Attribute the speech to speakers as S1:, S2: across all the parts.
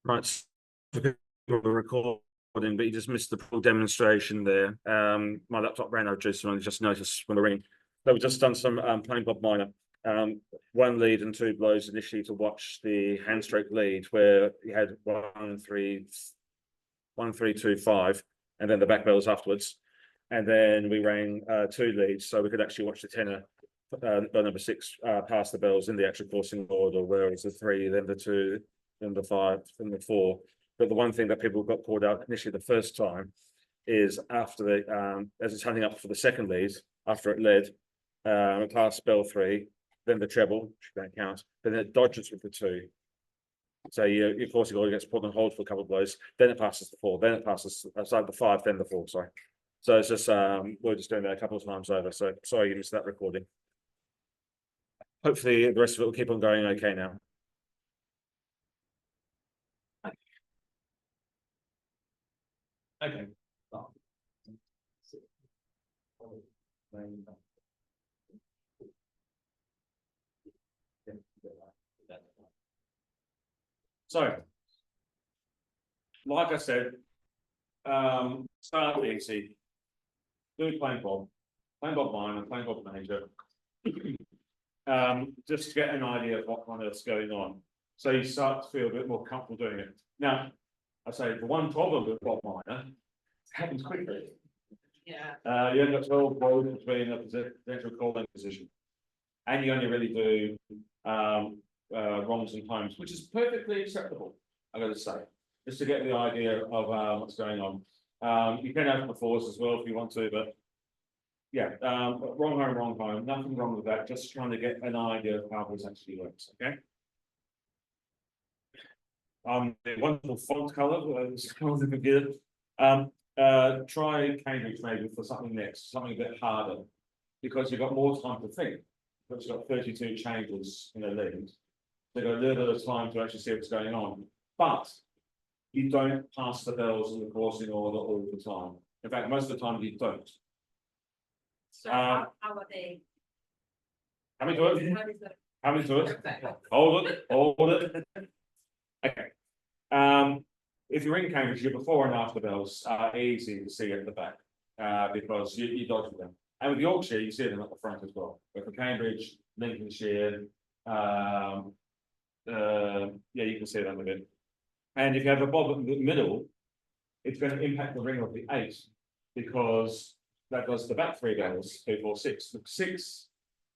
S1: Right, so we're recording, but you just missed the full demonstration there. My laptop ran out of juice, and I just noticed when we're ringing. So we've just done some playing Bob Minor. One lead and two blows initially to watch the hand stroke lead, where you had 1 3 1 3 2 5, and then the back bells afterwards. And then we rang two leads, so we could actually watch the tenor, bell number 6, pass the bells in the actual coursing order, where it's the 3, then the 2, then the 5, then the 4. But the one thing that people got called out initially the first time is after the as it's hunting up for the second lead, after it led, it passed bell 3, then the treble, which don't count, then it dodges with the 2. So your coursing order gets put on hold for a couple of blows, then it passes the 4, then it passes the 5, then the 4, sorry. So it's just we're just doing that a couple of times over. So sorry you missed that recording. Hopefully the rest of it will keep on going okay now. Okay. So, like I said, start easy. Do playing Bob Minor, playing Bob Major. Just to get an idea of what on earth's going on. So you start to feel a bit more comfortable doing it. Now, I say the one problem with Bob Minor, it happens quickly.
S2: Yeah.
S1: You end up 12 balls between a potential calling position. And you only really do wrongs and homes, which is perfectly acceptable, I gotta say, just to get the idea of what's going on. You can have the fours as well if you want to, but yeah, wrong home, nothing wrong with that, just trying to get an idea of how this actually works, okay? The wonderful font color, kind of good. Try Cambridge maybe for something next, something a bit harder, because you've got more time to think. Because you've got 32 changes in a lead. So you've got a little bit of time to actually see what's going on. But you don't pass the bells in the coursing order all the time. In fact, most of the time you don't.
S2: So how are they?
S1: How many do it?
S2: How is that?
S1: How many do it? Hold it. Okay. If you're in Cambridge, your before and after bells are easy to see at the back, because you dodge them. And with Yorkshire, you see them at the front as well. But for Cambridge, Lincolnshire, yeah, you can see them a bit. And if you have a bob in the middle, it's going to impact the ring of the 8, because that does the back 3 bells, 2, 4, 6. The 6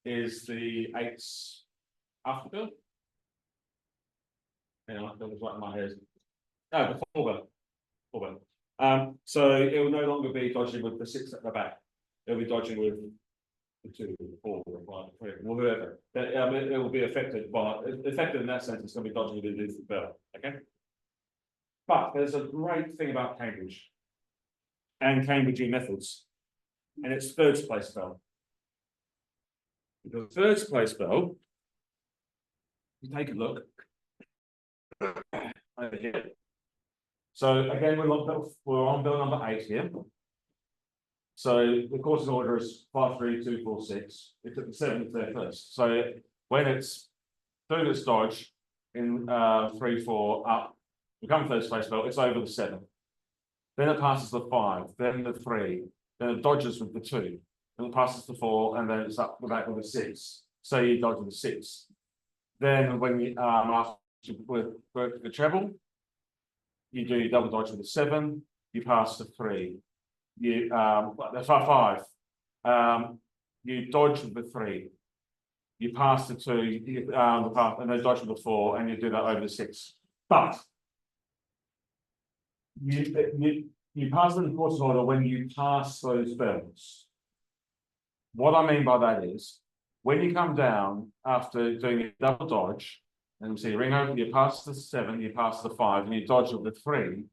S1: is the 8's after bell. Hang on, that was right in my head. No, the 4 bell. So it will no longer be dodging with the 6 at the back. It'll be dodging with the 2, the 4, the 5, the 3, whatever. It will be affected in that sense. It's going to be dodging with the bell. Okay. But there's a great thing about Cambridge and Cambridge methods, and it's third place bell. The third place bell, you take a look over here. So again, we're on bell number 8 here. So the coursing order is 5, 3, 2, 4, 6. It took the 7th there first. So when it's doing its dodge in 3, 4 up, become first place bell, it's over the 7. Then it passes the 5, then the 3, then it dodges with the 2, then it passes the 4, and then it's up the back with the 6. So you dodge with the 6. Then when you after with the treble, you do double dodge with the 7, you pass the 3. You the 5, you dodge with the 3, you pass the 2, and then dodge with the 4, and you do that over the 6. But you pass in the coursing order when you pass those bells. What I mean by that is, when you come down after doing a double dodge, and you see ring over, you pass the 7, you pass the 5, and you dodge with the 3.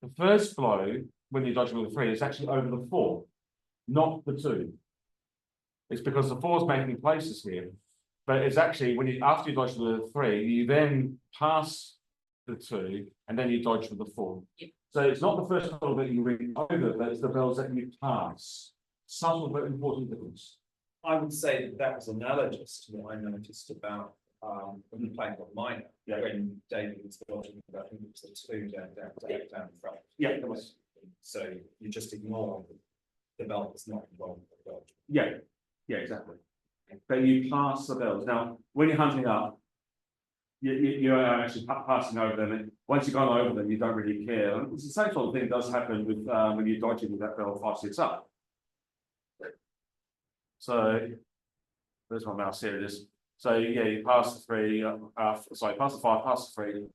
S1: The first blow, when you dodge with the 3, is actually over the 4, not the 2. It's because the 4 is making places here, but it's actually when you after you dodge with the 3, you then pass the 2, and then you dodge with the 4.
S2: Yep.
S1: So it's not the first bell that you ring over, but it's the bells that you pass. Subtle but important difference.
S3: I would say that was analogous to what I noticed about when you're playing on minor,
S1: Yeah.
S3: when David was talking about, I think it was the two down the front.
S1: Yeah, it was.
S3: So you just ignore the belt that's not involved with the belt.
S1: Yeah, yeah, exactly. But you pass the bells. Now, when you're hunting up, you're actually passing over them. And once you've gone over them, you don't really care. And it's the same sort of thing that does happen with when you're dodging with that bell 5, 6 up. So there's my mouse, here it is. So yeah, you pass the 3, sorry, pass the 5, pass the 3,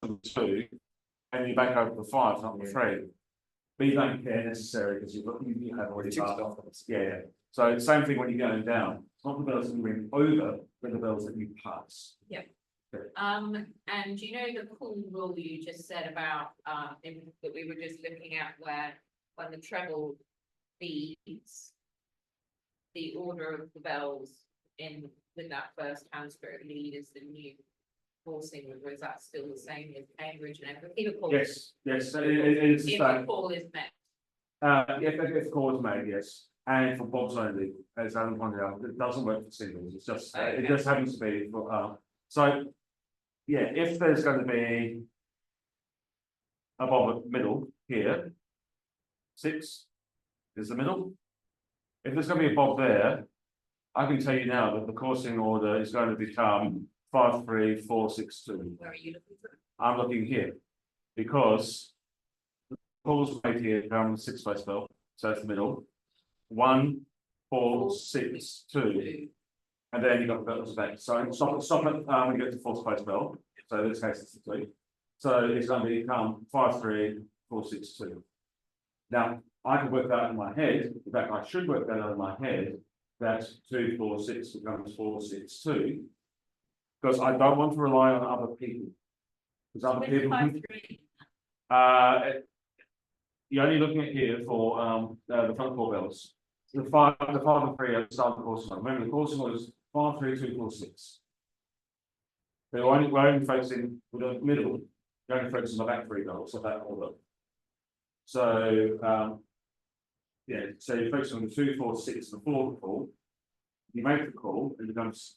S1: and the 2, and you back over the 5, not the 3. But you don't care necessarily because you have already
S3: Ticked
S1: passed.
S3: it off.
S1: Yeah, yeah. So same thing when you're going down. It's not the bells that you bring over, but the bells that you pass.
S2: And you know the cool rule you just said about, that we were just looking at where, when the treble beats, the order of the bells in, with that first Hansgrove lead is the new forcing, or is that still the same as Cambridge and everything? If a call-
S1: Yes, yes, it's the
S2: If a
S1: same.
S2: call is met,
S1: If call is made, yes, and for bobs only, as Alan pointed out, it doesn't work for singles, it's just, it
S2: Okay.
S1: just happens to be for, so. Yeah, if there's going to be a bob middle here, 6 is the middle. If there's going to be a bob there, I can tell you now that the coursing order is going to become 5, 3, 4, 6, 2.
S2: where are you looking for?
S1: I'm looking here because the calls made here come the 6 place bell, so it's the middle. 1, 4, 6, 2, and then you got the bells back. So stop it when you get to 4th place bell. So in this case it's the 2. So it's going to become 5, 3, 4, 6, 2. Now I can work that out in my head. In fact, I should work that out in my head. That 2, 4, 6 becomes 4, 6, 2. Because I don't want to rely on other people. Because other people.
S2: 5-3.
S1: You're only looking at here for the front 4 bells. The 5 and 3 are the start of the coursing one. Remember, the coursing was 5, 3, 2, 4, 6. So we're only focusing with the middle, you're only focusing on the back 3 bells, so that order. So yeah, so you focus on the 2, 4, 6, and the 4 call. You make the call, it becomes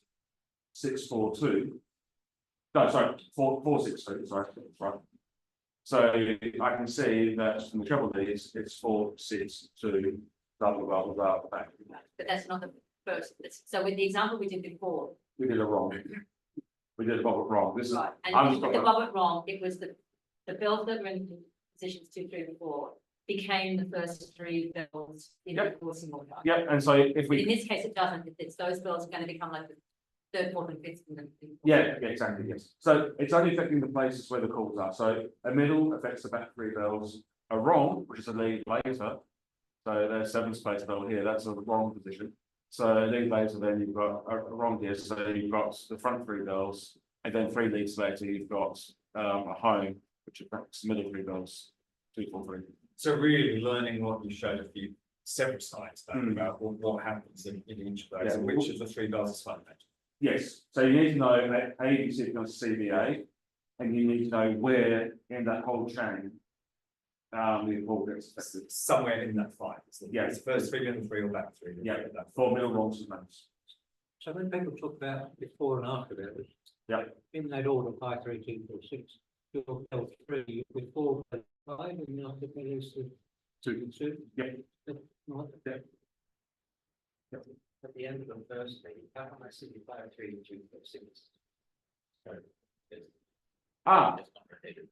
S1: 6, 4, 2. No, sorry, 4, 4, 6, 2, sorry, right. So I can see that from the treble leads, it's 4, 6, 2, blah, blah, blah, blah, blah, back.
S2: But that's not the first, so with the example we did before,
S1: We did it wrong. We did it wrong. This is,
S2: right,
S1: I'm
S2: and
S1: just
S2: the
S1: talking
S2: Robert wrong, it was the bills that were in positions 2, 3, and 4 became the first 3 bills in the
S1: Yep.
S2: coursing order.
S1: yeah, and so if
S2: But in
S1: we,
S2: this case, it doesn't, it's those bills are gonna become like the 3rd, 4th, and 5th. And then
S1: yeah, exactly, yes. So it's only affecting the places where the calls are. So a middle affects the back 3 bells. A wrong, which is a lead later. So there's 7th place bell here, that's a wrong position. So lead later, then you've got a wrong here, so you've got the front 3 bells, and then 3 leads later, you've got a home, which affects the middle 3 bells, 2, 4, 3.
S3: So really learning what you showed a few several slides back
S1: Mm.
S3: about what happens in each of those,
S1: Yeah.
S3: and which of the 3 bells is fundamental.
S1: Yes, so you need to know ABC becomes CBA, and you need to know where in that whole chain the call gets affected.
S3: Somewhere in that 5.
S1: Yeah.
S3: It's the first 3, middle 3, or back 3.
S1: Yeah, for middle wrongs and notes.
S4: So when people talk about before and after bells.
S1: Yeah.
S4: In that order, 5, 3, 2, 4, 6, you'll tell 3, before 5, and after bell is the
S1: 2.
S4: 2.
S1: Yeah.
S4: Right.
S1: Yeah.
S4: At the end of the first thing, how can I see 5, 3, 2, 4, 6?
S1: Ah,
S4: It's not related.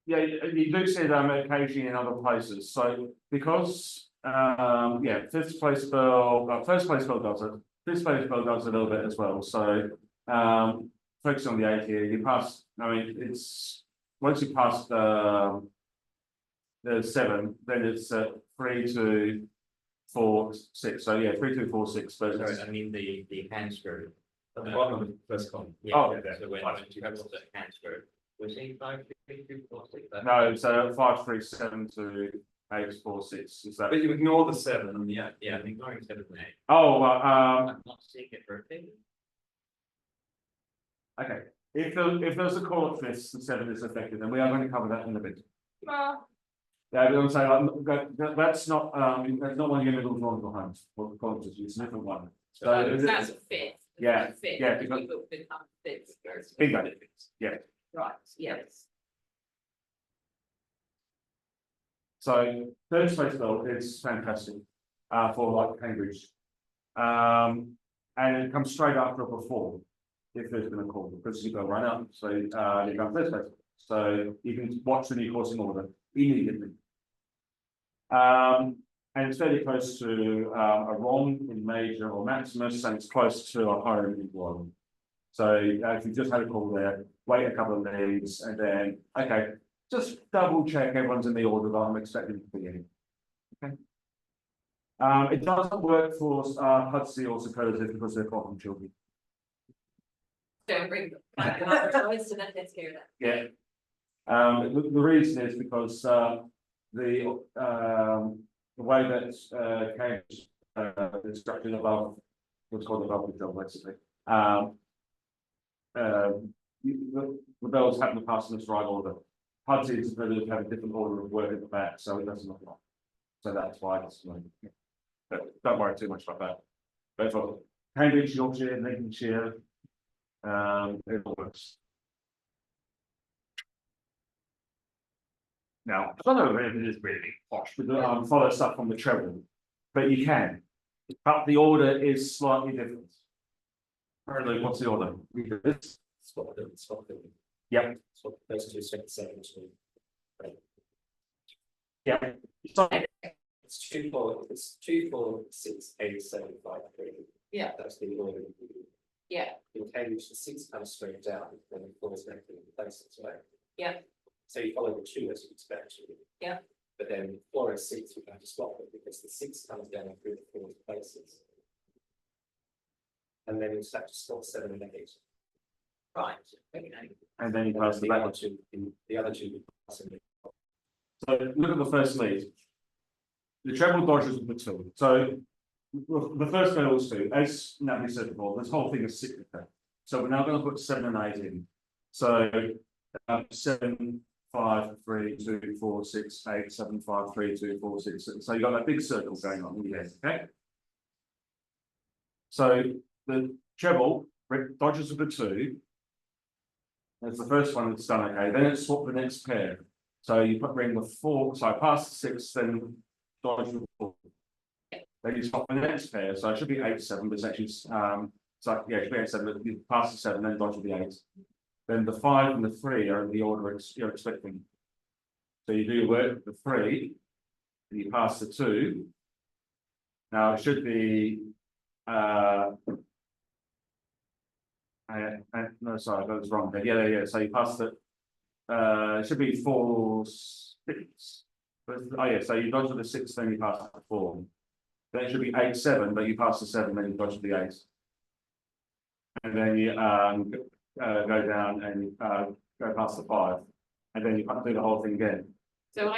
S1: yeah, you do see them occasionally in other places, so because, yeah, 5th place bell, 1st place bell does it, 5th place bell does it a little bit as well, so, focus on the 8 here, you pass, I mean, it's, once you pass the 7, then it's 3, 2, 4, 6, so yeah, 3, 2, 4, 6, but
S5: Sorry,
S1: it's,
S5: I mean the hand screw.
S3: At the bottom of the first column.
S5: Yeah,
S1: Oh.
S5: so when you have the hand screw, was he 5, 3, 2, 4, 6?
S1: no, so 5, 3, 7 to 8, 4, 6, is that?
S3: But you ignore the 7 and the 8.
S5: Yeah, I'm ignoring 7 and 8.
S1: Oh, well,
S5: I'm not seeing it rotated.
S1: okay, if there's a call at 5th and 7 is affected, then we are going to cover that in a bit.
S2: Well,
S1: Yeah, but I'm saying, that's not one of your middle vulnerable homes, or colleges, it's a different one. So,
S2: that's a 5th.
S1: Yeah,
S2: Fit,
S1: yeah,
S2: it
S1: because-
S2: will become fit.
S1: Bingo. Yeah.
S2: Right, yes.
S1: So third space belt is fantastic, for like Cambridge. And it comes straight after a before, if there's been a call, because you go right up, so, you go third space. So you can watch the new course in order immediately. And it's fairly close to, a ROM in Major or Maximus, and it's close to a home in Warren. So, if you just had a call there, wait a couple of leads, and then, okay, just double check everyone's in the order that I'm expecting to be in. Okay. It doesn't work for Hudsey or Superlative because they're problem children.
S2: Don't bring them back another choice, and then let's hear that.
S1: Yeah. The reason is because the way that Cambridge is structured above, what's called above the job, basically. The bells happen to pass in the right order. Hudsey and Superlative have a different order of work at the back, so it doesn't look like. So that's why it's but don't worry too much about that. But for Cambridge, Yorkshire, Lincolnshire, it all works. Now, I don't know if it is really posh, but follow stuff from the treble, but you can. But the order is slightly different. Apparently, what's the order? We do this.
S3: Swap them, swap them.
S1: Yep.
S3: Swap those two seven, so.
S1: Yeah. So,
S3: It's 2, 4, 6, 8, 7, 5, 3.
S2: Yeah.
S3: That's the order.
S2: Yeah,
S3: In Cambridge, the 6 comes straight down, then the 4 is connected in places, right?
S2: Yeah.
S3: So you follow the 2 as you expect.
S2: Yeah.
S3: But then 4 and 6, you have to swap it because the 6 comes down through the 4 places. And then you have to swap 7 and 8.
S2: right, okay.
S1: and then you
S3: And
S1: pass the
S3: the other
S1: back.
S3: two, the other two. pass in.
S1: So look at the first lead. The treble dodges with the 2. So the first pedal is 2, as Natalie said before, this whole thing is cyclical. So we're now going to put 7 and 8 in. So 7, 5, 3, 2, 4, 6, 8, 7, 5, 3, 2, 4, 6. So you've got that big circle going on in the end, okay? So the treble dodges with the 2. That's the first one that's done okay. Then it's swap the next pair. So you bring the 4, so past the 6, then dodge with 4. Then you swap the next pair, so it should be 8, 7, but it's actually so yeah, it should be 8, 7, but you pass the 7, then dodge with the 8. Then the 5 and the 3 are in the order you're expecting. So you do your work with the 3, and you pass the 2. Now it should be no, sorry, I got this wrong there. Yeah. So you pass the it should be 4, 6. But, oh yeah, so you dodge with the 6, then you pass the 4. Then it should be 8, 7, but you pass the 7, then you dodge with the 8. And then you go down and go past the 5, and then you do the whole thing again.
S2: So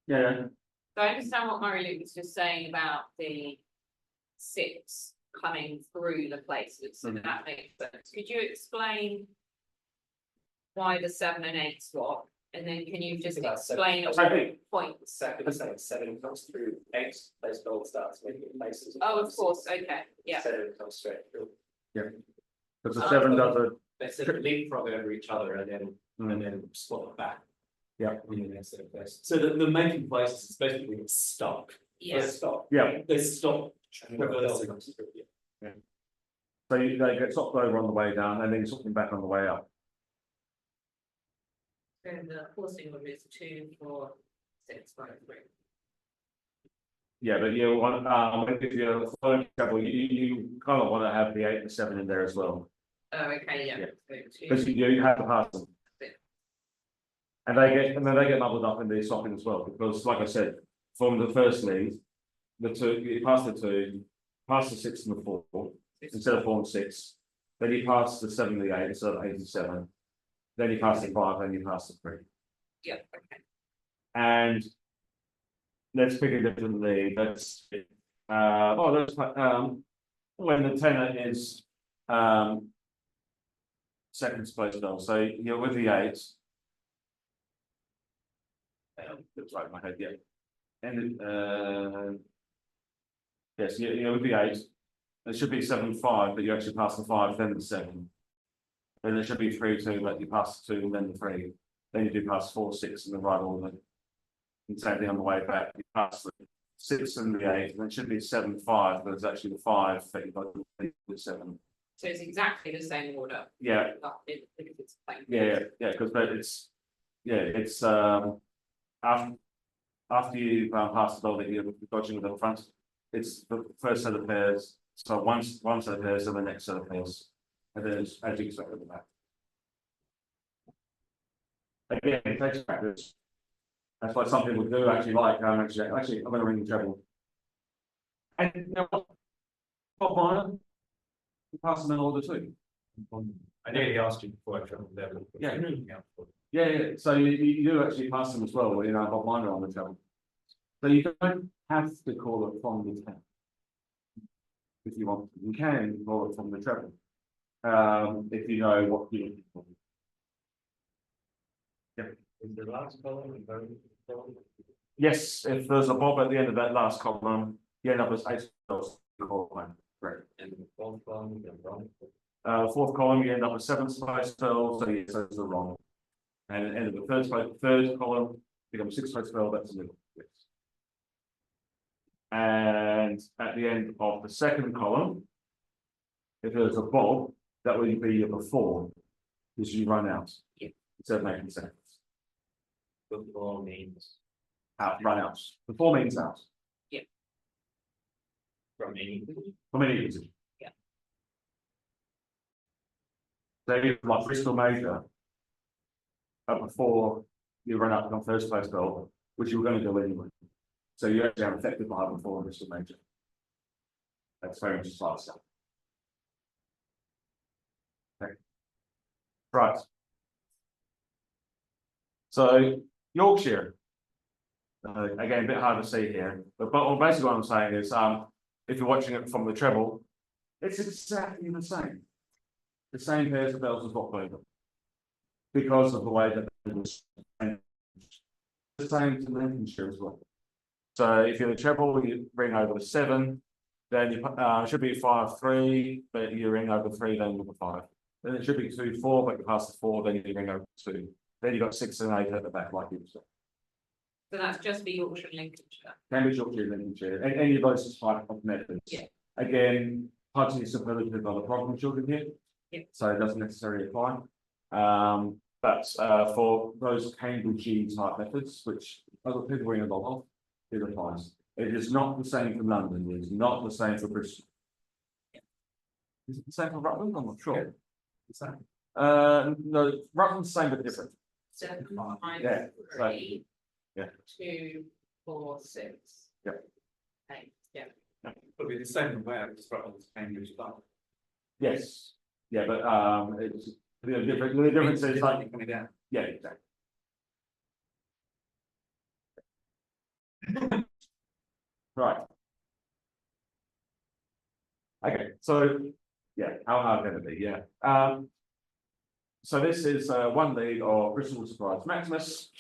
S1: Yeah.
S2: So I understand what Murray Luke was just saying about the 6 coming through the places, so
S1: Mhm.
S2: that makes sense. Could you explain why the 7 and 8 swap? And then can you just
S3: Think about seven.
S2: explain at
S1: Okay.
S2: what point?
S3: Second, 7 comes through 8, place gold starts making places.
S2: Oh, of course, okay, yeah,
S3: 7 comes straight through.
S1: Because the 7 does a
S3: They sort of leapfrog over each other and then swap back.
S1: Yeah.
S3: In the next place. So the making places is basically stop.
S2: yeah,
S3: Stop.
S1: Yeah.
S3: They stop.
S1: So they get swapped over on the way down, and then you swap them back on the way up.
S2: so the coursing order is 2, 4, 6, 5, 3.
S1: Yeah, but you want if you're following trouble, you kind of want to have the 8 and 7 in there as well,
S2: Oh, okay, yeah.
S1: Yeah.
S2: So
S1: because
S2: 2,
S1: you have to pass them. And then they get muddled up in the swapping as well, because like I said, from the first lead, the 2, you pass the 2, pass the 6 and the 4, instead of 4 and 6. Then you pass the 7 and the 8 instead of 8 and 7. Then you pass the 5, then you pass the 3.
S2: yeah, okay,
S1: And let's pick a different lead. Let's when the tenor is second space bell. So you're with the 8. That's right in my head, yeah. And yes, you're with the 8. There should be 7-5, but you actually pass the 5, then the 7. Then there should be 3-2, but you pass the 2 and then the 3. Then you do pass 4-6 in the right order. And same thing on the way back, you pass the 6 and the 8, and then it should be 7-5, but it's actually the 5 that you got the 7.
S2: So it's exactly the same order.
S1: Yeah,
S2: Because it's plain.
S1: yeah, because it's after you pass the bell, you're dodging with the front. It's the first set of pairs, so one set of pairs and the next set of pairs, and then it's as you expect at the back. Again, it takes practice. That's why some people do actually like actually I'm going to ring the treble. And you know what? Bob Minor, you pass them in order too.
S3: I nearly asked you before I traveled there. but-
S1: Yeah. Yeah, so you do actually pass them as well, when you know Bob Minor on the treble. So you don't have to call it from the 10. If you want, you can call it from the treble. If you know what you're looking for.
S5: Is the last column and very column?
S1: Yes, if there's a bob at the end of that last column, you end up as 8 spells. Correct.
S5: And the fourth column, the wrong.
S1: Fourth column, you end up with 7 space spells, so yes, that's the wrong. And at the end of the third column, becomes 6 space spell, that's the middle. Yes. And at the end of the second column, if there's a bob, that would be your before, because you run out.
S2: Yeah.
S1: Instead of making sense.
S5: Football means
S1: Out, run out. Before means out.
S5: from any.
S1: From any usage.
S2: Yeah.
S1: So if like Bristol Major. Before you run out on first place goal, which you were going to do anyway. So you actually have effective by before Bristol Major. That's very much like stuff. Okay. Right. So Yorkshire. Again, a bit hard to see here, but basically what I'm saying is, if you're watching it from the treble, it's exactly the same. The same pairs of bells as what played them. Because of the way that it was. The same to Lincolnshire as well. So if you're the treble, you bring over the 7, then you should be 5-3, but you ring over 3, then with the 5. Then it should be 2-4, but you pass the 4, then you ring over 2. Then you've got 6 and 8 at the back, like you said.
S2: So that's just for Yorkshire and Lincolnshire.
S1: Cambridge, Yorkshire, Lincolnshire, any of those type of methods.
S2: Yeah.
S1: Again, partly superlative by the problem children here.
S2: Yeah.
S1: So it doesn't necessarily apply. But for those Cambridge type methods, which other people bring a lot of, it applies. It is not the same for London, it is not the same for Bristol.
S2: Yeah.
S1: Is it the same for Rutland? I'm not sure.
S3: Exactly.
S1: No, Rutland's the same but different.
S2: 7,
S1: Yeah,
S2: 5, 3.
S1: yeah.
S2: 2, 4, 6.
S1: Yeah.
S2: 8, yeah.
S3: It'll be the same way, just right on the Cambridge stuff.
S1: Yes, yeah, but it's the difference is like,
S3: Coming down.
S1: yeah, exactly. Right. Okay, so, yeah, how hard can it be? Yeah. So this is one lead of Bristol Surprise Maximus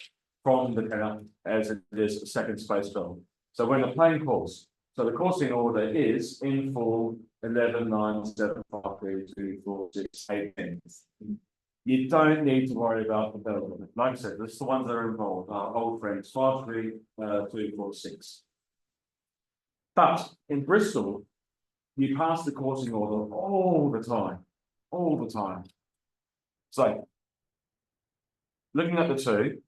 S1: from the tenor as it is a second space film. So when the playing calls, so the coursing order is in full 11, 9, 7, 5, 3, 2, 4, 6, 8, 10. You don't need to worry about the bell. Like I said, this is the ones that are involved, our old friends, 5, 3, 2, 4, 6. But in Bristol, you pass the coursing order all the time. So, looking at the 2,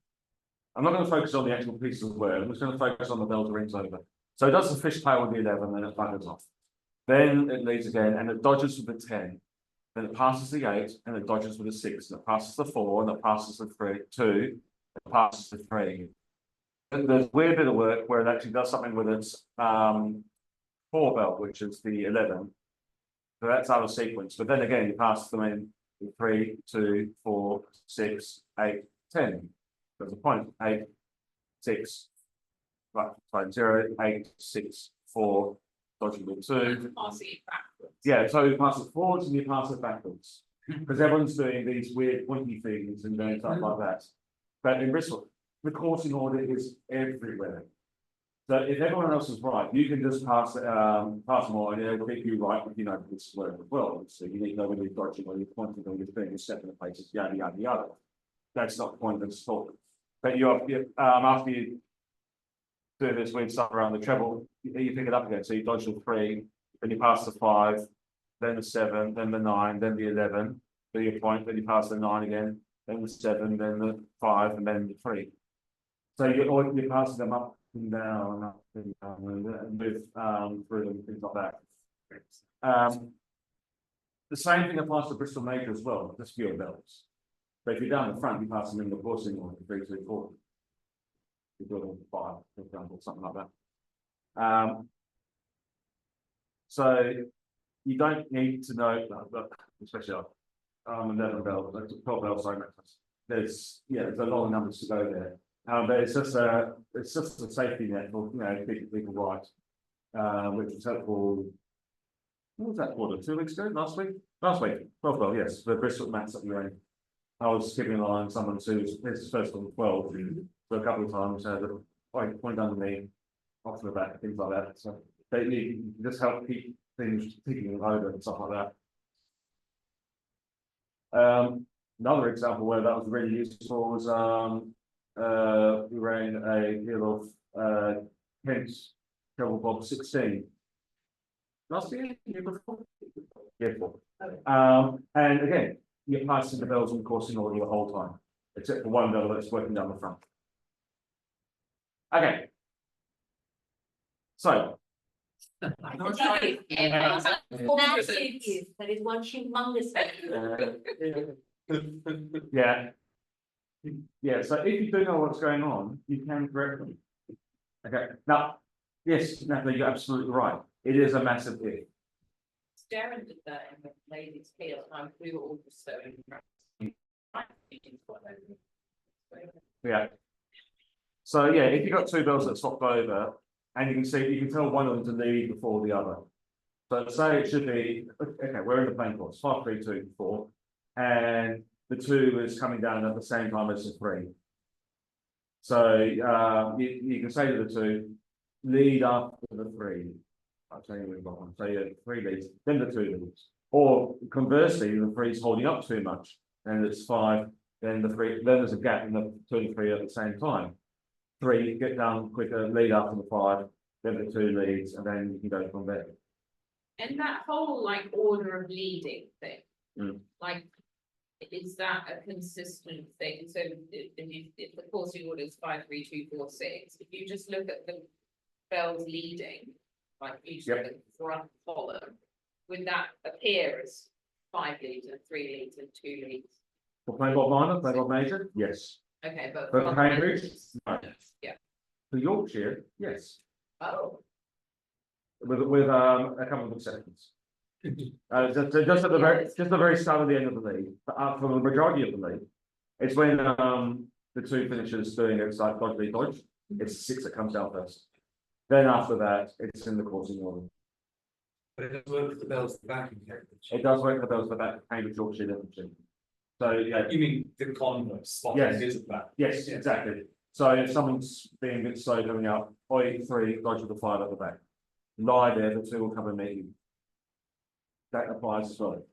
S1: I'm not going to focus on the actual piece of word, I'm just going to focus on the bell that rings over. So it does the fishtail with the 11, then it buggers off. Then it leads again, and it dodges with the 10. Then it passes the 8, and it dodges with the 6, and it passes the 4, and it passes the 2, it passes the 3. And there's a weird bit of work where it actually does something with its 4 bell, which is the 11. So that's out of sequence. But then again, you pass them in 3, 2, 4, 6, 8, 10. There's a point, 8, 6, right, sorry, 0, 8, 6, 4, dodging with 2.
S2: Passing it backwards.
S1: Yeah, so you pass it forwards and you pass it backwards. Because everyone's doing these weird pointy things and doing stuff like that. But in Bristol, the coursing order is everywhere. So if everyone else is right, you can just pass them on, and it'll keep you right, if you know this word as well. So you need to know whether you're dodging or you're pointing or you're doing, you're stepping in places, yada, yada, yada. That's not the point of this talk. But after you do this weird stuff around the treble, you pick it up again. So you dodge the 3, then you pass the 5, then the 7, then the 9, then the 11, do your point, then you pass the 9 again, then the 7, then the 5, and then the 3. So you're passing them up and down and up and down and move through them, things like that. The same thing applies to Bristol Major as well, just fewer bells. But if you're down the front, you pass them in the coursing order, 3, 2, 4. You do them 5, for example, something like that. So you don't need to know, especially 11 bells, 12 bells, sorry, there's a lot of numbers to go there. But it's just a safety net for keeping people right, which was helpful. What was that quarter? 2 weeks ago? Last week? Last week. Well, yes, the Bristol Mats that we ran. I was skipping a line, someone who was his first on 12 for a couple of times, point underneath, off to the back, things like that. So they just help keep things ticking over and stuff like that. Another example where that was really useful was we ran a hill of Kent Treble Bob 16. Last year before? Yeah, before. And again, you're passing the bells on the coursing order the whole time, except for one bell that's working down the front. Okay. So.
S2: That is one humongous.
S1: Yeah. Yeah, so if you do know what's going on, you can correct them. Okay, now, yes, Natalie, you're absolutely right. It is a massive if.
S2: Darren did that in the ladies' field, and we were all just so impressed.
S1: Yeah. So yeah, if you've got 2 bells that swapped over, and you can tell one of them to lead before the other. So say it should be, okay, we're in the plain course, 5, 3, 2, 4, and the 2 is coming down at the same time as the 3. So you can say to the 2, lead after the 3. I'll tell you what, so yeah, 3 leads, then the 2 leads. Or conversely, the 3 is holding up too much, and it's 5, then the 3, then there's a gap in the 2 and 3 at the same time. 3, get down quicker, lead after the 5, then the 2 leads, and then you can go from there.
S2: And that whole order of leading thing,
S1: Mm.
S2: is that a consistent thing? So if the coursing order is 5, 3, 2, 4, 6, if you just look at the bells leading, each
S1: Yep.
S2: of the front column, would that appear as 5 leads and 3 leads and 2 leads?
S1: For plain Bob Minor, plain Bob Major, yes.
S2: Okay, but
S1: For
S2: front
S1: Cambridge,
S2: leads-
S1: no.
S2: Yeah.
S1: For Yorkshire, yes.
S2: Oh,
S1: With a couple of exceptions. Just at the very start of the end of the league, but for the majority of the league, it's when the 2 finishers doing it, it's like dodge. It's 6 that comes out first. Then after that, it's in the coursing order.
S3: But it does work with the bells back in Cambridge.
S1: It does work for those for that Cambridge, Yorkshire, Devonshire. So yeah,
S3: You mean the converse, spot
S1: Yes.
S3: is at that?
S1: yes, exactly. So if someone's being a bit slow coming out, 3, dodge with the 5 at the back. Lie there, the 2 will come and meet you. That applies as well.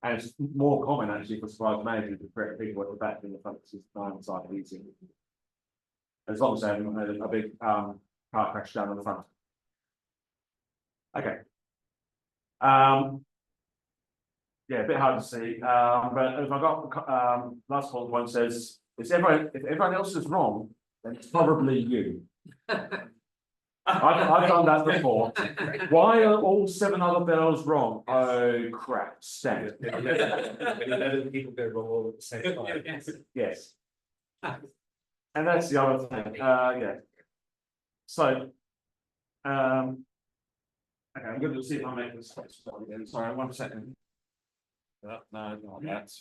S1: And it's more common actually for surprise managers to correct people at the back than the front, because it's 9 side easy. As long as they haven't had a big car crash down on the front. Okay. Yeah, a bit hard to see, but if I got last one says, if everyone else is wrong, then it's probably you. I've done that before. Why are all 7 other bells wrong? Oh crap, stand.
S3: People go wrong all at the same time.
S1: Yes. And that's the other thing, yeah. So, okay, I'm going to see if I make this again. Sorry, 1 second. No, not that.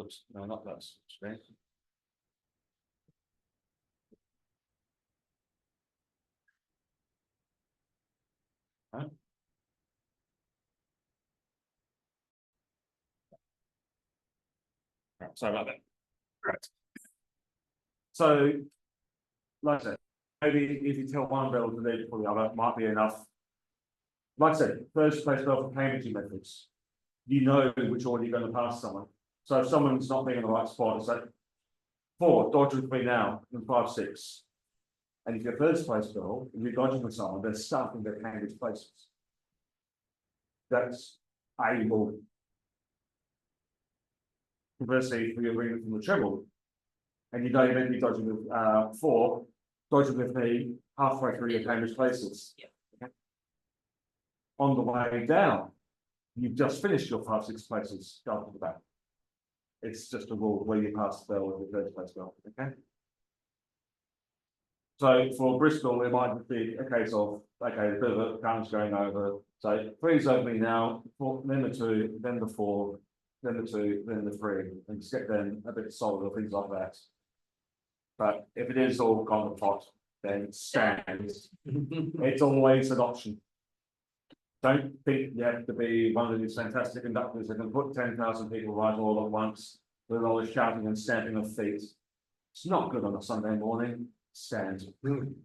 S1: Oops, no, not that screen. Huh? sorry about that. Correct. So, like I said, maybe if you tell one bell to leave for the other, it might be enough. Like I said, first place bell for payments methods. You know which order you're going to pass someone. So if someone's not being in the right spot, it's like 4, dodge with me now, and 5, 6. And if you're first place bell, if you're dodging with someone, there's something that Cambridge places. That's able. Conversely, if you're reading from the treble, and you know you're meant to be dodging with 4, dodging with me halfway through your Cambridge places.
S2: Yeah.
S1: Okay. On the way down, you've just finished your 5, 6 places, go to the back. It's just a rule where you pass the bell with the first place bell, okay? So for Bristol, it might be a case of, okay, the bit of a current's going over. So 3's opening now, 4, then the 2, then the 4, then the 2, then the 3, and just get them a bit solid or things like that. But if it is all gone the pot, then it stands. It's always an option. Don't think you have to be one of these fantastic conductors that can put 10,000 people right all at once with all the shouting and stamping of feet. It's not good on a Sunday morning. Stand. In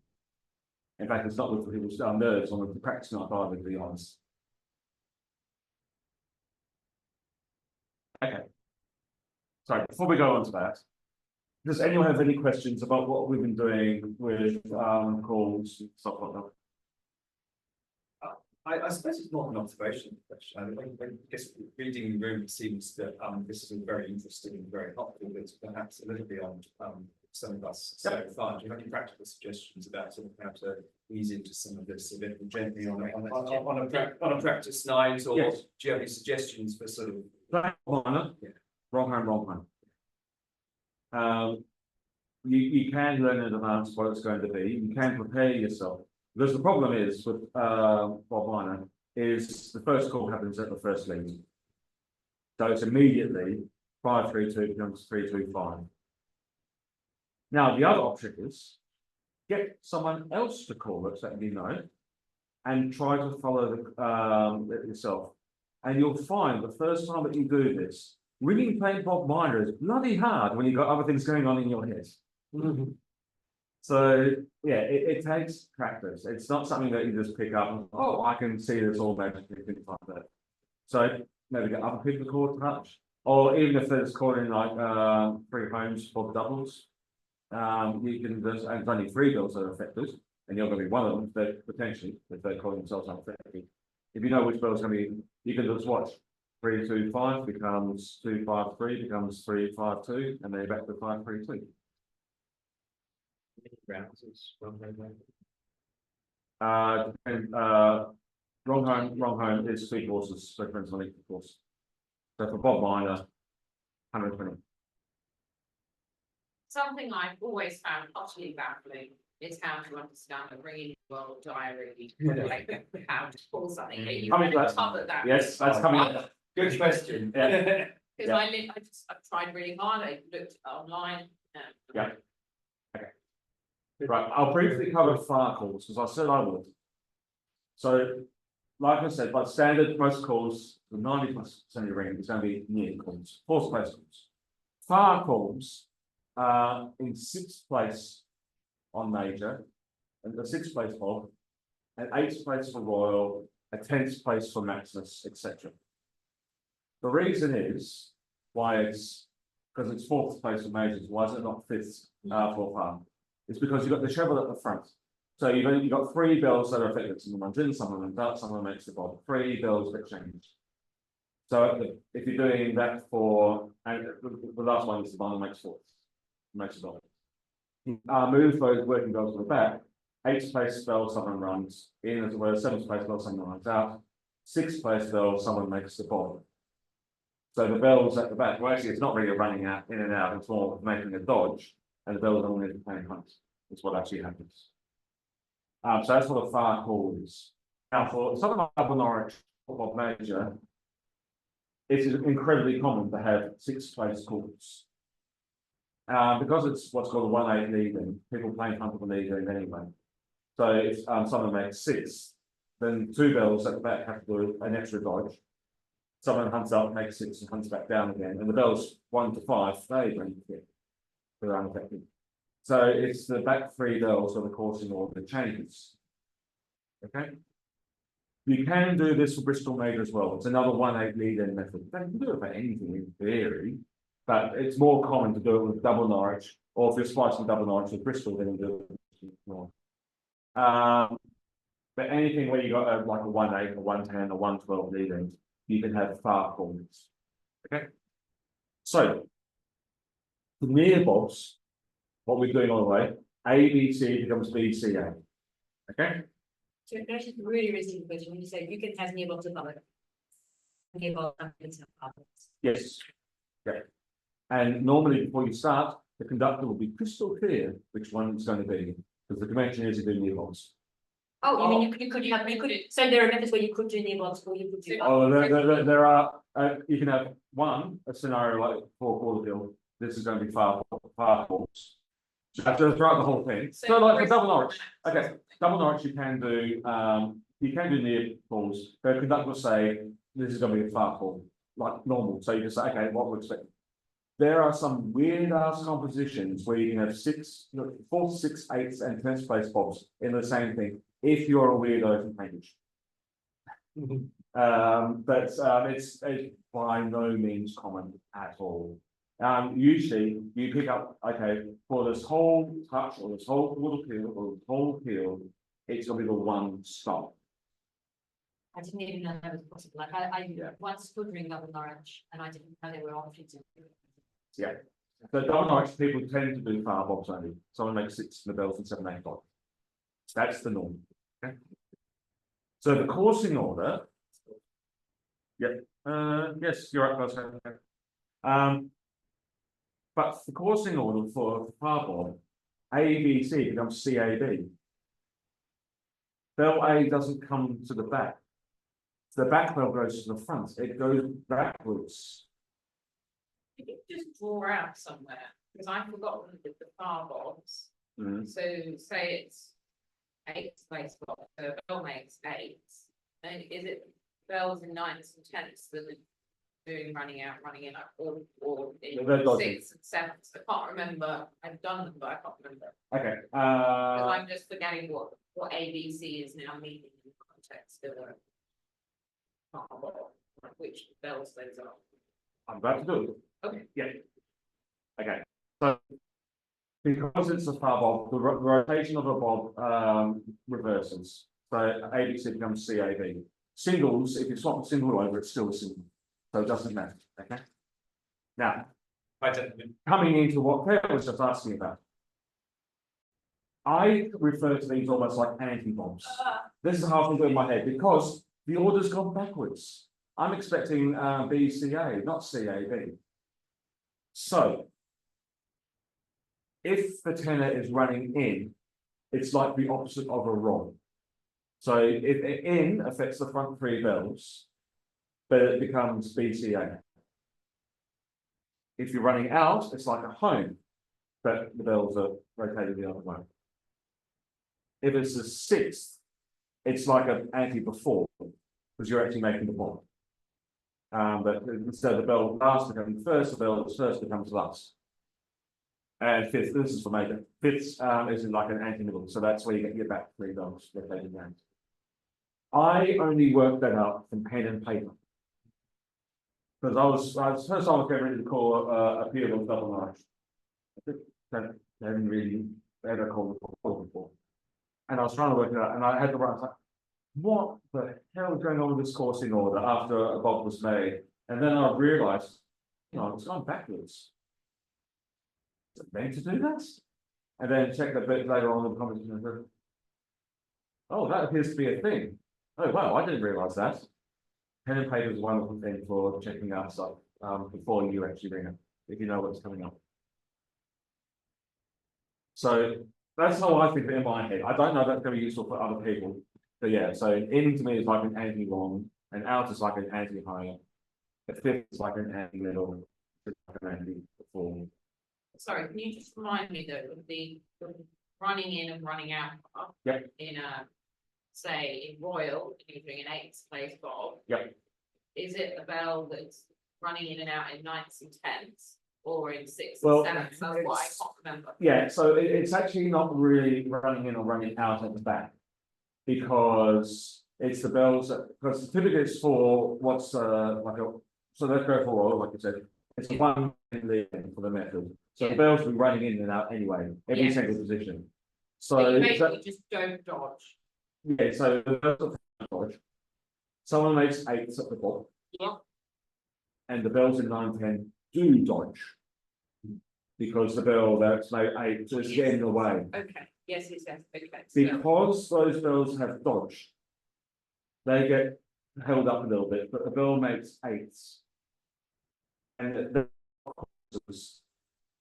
S1: fact, it's not good for people's nerves on the practice not either, to be honest. Okay. So before we go on to that, does anyone have any questions about what we've been doing with calls and stuff like that?
S3: I suppose it's more of an observation question. I guess reading the room seems that this is all very interesting and very helpful, but it's perhaps a little beyond some of us so far. Do you have any practical suggestions about sort of how to ease into some of this a bit more gently on a practice night, or
S1: Yes.
S3: do you have any suggestions for sort of
S1: Wrong hand. You can learn in advance what it's going to be. You can prepare yourself. Because the problem is with Bob Miner is the first call happens at the first lead. So it's immediately 5-3-2 becomes 3-2-5. Now the other option is get someone else to call it that you know, and try to follow it yourself. And you'll find the first time that you do this, really playing Bob Miner is bloody hard when you've got other things going on in your head. So yeah, it takes practice. It's not something that you just pick up and, oh, I can see this all magically, things like that. So maybe get other people to call touch, or even if they're just calling like 3 homes for doubles, you can just, and it's only 3 bills that are affected, and you're going to be one of them, but potentially if they're calling themselves unaffected. If you know which bill is going to be, you can just watch 3-2-5 becomes 2-5-3 becomes 3-5-2, and then you're back to 5-3-2.
S5: Rounds is one way.
S1: Wrong home is 2 courses, so friends on each course. So for Bob Miner, 120.
S2: Something I've always found utterly baffling is how to understand a ringing world diary, like how to pull something. Are you
S1: Coming to
S2: going
S1: that.
S2: to cover that?
S1: Yes, that's coming up.
S3: good question.
S1: Yeah.
S2: Because I've tried really hard, I looked online.
S1: Yeah. Right, I'll briefly cover fire calls, because I said I would. So, like I said, by standard, most calls, the 90% of your ring is going to be near calls, force place calls. Fire calls are in 6th place on major, and the 6th place for, and 8th place for royal, a 10th place for maximus, etc. The reason is why it's because it's 4th place for majors. Why is it not 5th for fire? It's because you've got the treble at the front. So you've got 3 bells that are affected. Some of them runs in, some of them out, some of them makes the bottom. 3 bells that change. So if you're doing that for, and the last one is the one that makes 4th, makes the bottom. Move those working bells to the back. 8th place bell, someone runs in, as well as 7th place bell, someone runs out. 6th place bell, someone makes the bottom. So the bells at the back, well, actually, it's not really running out in and out, it's more making a dodge. And the bells only playing hunts. That's what actually happens. So that's what a fire call is. Now, for something like the Norwich football major, it is incredibly common to have 6th place calls. Because it's what's called a 1-8 leading, people playing hunt for the leading anyway. So if someone makes 6, then 2 bells at the back have to do an extra dodge. someone hunts up, makes 6 and hunts back down again, and the bells 1 to 5, they don't hit. They're unaffected. So it's the back 3 bells or the coursing order that changes. Okay? You can do this for Bristol Major as well. It's another 1/8 lead-in method. You can do it for anything in theory, but it's more common to do it with double Norwich, or if you're splicing double Norwich with Bristol, then you do it more. But anything where you got like a 1/8, a 1/10, a 1/12 lead-in, you can have far corners. Okay? So, the near bobs, what we're doing all the way, ABC becomes BCA. Okay?
S6: So that's just really, really simple question. When you say you can have nearby to public. Nearby to public.
S1: Yes. Yeah. And normally before you start, the conductor will be crystal clear which one it's going to be, because the convention is to do near bobs.
S6: Oh, you mean you could, so there are methods where you could do nearby or you could do.
S1: Oh, there are, you can have a scenario like 4/4 field. This is going to be far balls. So throughout the whole thing. So like for double Norwich, okay, double Norwich you can do near balls. The conductor will say this is going to be a far ball, like normal. So you just say, okay, what we're expecting. There are some weird ass compositions where you can have 4, 6, 8, and 10th place bobs in the same thing. If you're a weirdo from Cambridge. It's by no means common at all. Usually you pick up, okay, for this whole touch or this whole quarter field or this whole field, it's gonna be the one stop.
S6: I didn't even know that was possible. Like
S1: Yeah.
S6: once stood ring double Norwich and I didn't know there were options.
S1: Yeah. So double Norwich people tend to do far bobs only. Someone makes 6 in the bells and 7, 8 bobs. That's the norm. Okay. So the coursing order. Yep. Yes, you're right, but the coursing order for far bob, ABC becomes CAB. Bell A doesn't come to the back. The back bell goes to the front. It goes backwards.
S2: You could just draw out somewhere, because I've forgotten the far bobs.
S1: Mhm.
S2: So say it's 8 space bob, so a bell makes 8. And is it bells in 9s and 10s that are doing running out, running in, or in
S1: They're dodgy.
S2: 6 and 7s? I can't remember. I've done them, but I can't remember.
S1: Okay.
S2: Because I'm just forgetting what ABC is now meaning in the context of a far bob, like which bells those are.
S1: I'm about to do it.
S2: Okay.
S1: Yeah. Okay. So because it's a far bob, the rotation of a bob reverses. So ABC becomes CAB. Singles, if you swap a single over, it's still a single. So it doesn't matter. Okay. Now, coming into what Claire was just asking about. I refer to these almost like anti-bombs. This is how I do in my head because the order's gone backwards. I'm expecting BCA, not CAB. So, if the tenor is running in, it's like the opposite of a rod. So if in affects the front 3 bells, but it becomes BCA. If you're running out, it's like a home, but the bells are rotated the other way. If it's the 6th, it's like an anti-before, because you're actually making the bomb. But instead of the bell last becoming first, the bell first becomes last. And 5th, this is for major. 5th is like an anti-middle, so that's where you get your back 3 bells rotated around. I only worked that out from pen and paper. Because I was first time I was ready to call a field of double Norwich. I hadn't really ever called it before. And I was trying to work it out, and I had to write like, what the hell is going on with this coursing order after a bob was made? And then I realized, it's gone backwards. Is it meant to do that? And then check a bit later on in the comments and said, oh, that appears to be a thing. Oh, wow, I didn't realize that. Pen and paper is a wonderful thing for checking out stuff before you actually ring it, if you know what's coming up. So that's how I think of it in my head. I don't know if that's going to be useful for other people. But yeah, so in to me is like an anti-long, and out is like an anti-higher. A 5th is like an anti-middle, like an anti-before.
S2: Sorry, can you just remind me though of the running in and running out?
S1: Yep.
S2: In a, say, in Royal, you're doing an 8th place bob.
S1: Yep.
S2: is it a bell that's running in and out in ninths and tenths? Or in sixths
S1: Well,
S2: and sevenths, that's what I
S1: it's-
S2: can't remember.
S1: Yeah, so it's actually not really running in or running out at the back. Because it's the bells, because typically it's for what's like a, so let's go for, like I said, it's a one in the end for the method. So the
S2: Yeah.
S1: bells will be running in and out anyway, every
S2: Yeah.
S1: single position.
S2: So
S1: So,
S2: you
S1: is that-
S2: basically just don't dodge.
S1: yeah, so the bells are dodge. Someone makes eights at the bottom.
S2: Yeah.
S1: And the bells in 9, 10 do dodge. Because the bell that's made eight, so it's getting in the way.
S2: Okay, yes, okay.
S1: Because those bells have dodged. They get held up a little bit, but the bell makes eights. And the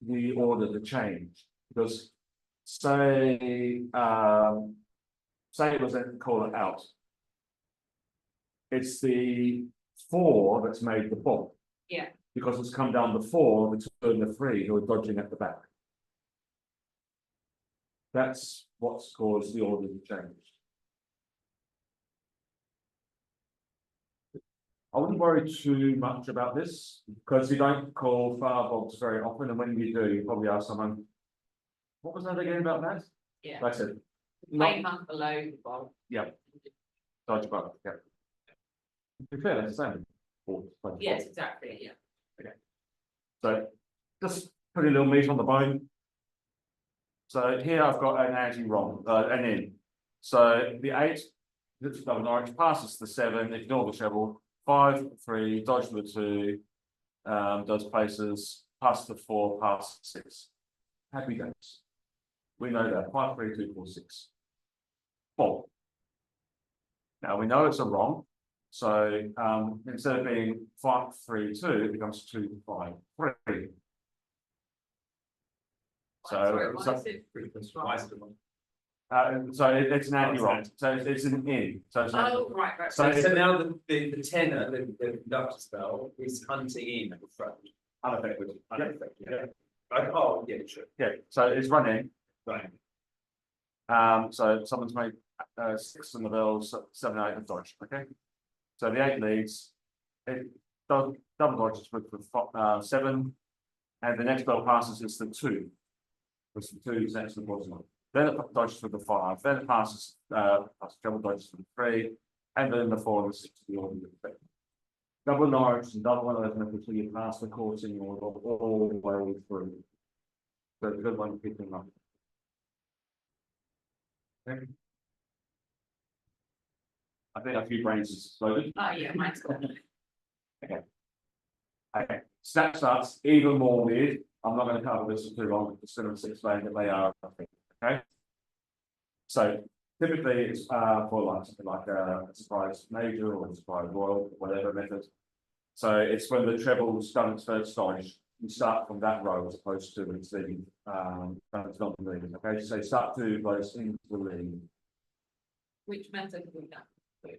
S1: the order to change, because say, say it was a call it out. It's the 4 that's made the bump.
S2: Yeah.
S1: Because it's come down the 4, the 2 and the 3 who are dodging at the back. That's what's caused the order to change. I wouldn't worry too much about this, because you don't call fire bulbs very often, and when you do, you probably ask someone. What was that again about that?
S2: Yeah,
S1: Like I said,
S2: plane
S1: not
S2: month below the bulb.
S1: dodge bulb, yeah. To be fair, that's the same. Or dodge
S2: Yes,
S1: bulb.
S2: exactly, yeah.
S1: So just put a little meat on the bone. So here I've got an anti-wrong, an in. So the 8, looks double Norwich, passes the 7, ignore the treble, 5, 3, dodge the 2, does places, pass the 4, pass 6. Happy days. We know that, 5, 3, 2, 4, 6. 4. Now we know it's a wrong. So instead of being 5, 3, 2, it becomes 2, 5, 3.
S2: Sorry,
S1: So,
S2: why is it?
S1: so it's an anti-wrong, so it's an in, so it's an
S2: Oh, right.
S1: So-
S3: So now the tenor, the conductor spell is hunting in at the front.
S1: unaffected. Yeah.
S3: Like, oh, yeah, sure,
S1: Yeah, so it's running,
S3: right.
S1: so someone's made 6 on the bells, 7, 8 have dodged, okay? So the 8 leads, it double dodges with 7, and the next bell passes is the 2. Which the 2 is next to the bottom. Then it dodges with the 5, then it passes, double dodges with the 3, and then the 4 and the 6 to the order. Double Norwich and double 11 until you pass the coursing order all the way through. So it's a good one to pick them up. Okay. I think a few brains exploded.
S2: Oh, yeah, mine's gone.
S1: Okay, snap starts even more weird. I'm not going to cover this for too long, just going to explain that they are, okay? So typically it's for like something like a surprise major or a surprise royal, whatever method. So it's when the treble's done its first dodge, you start from that row as opposed to its leading, it's not the leading, okay? So start to goes into the lead.
S2: Which method have we done?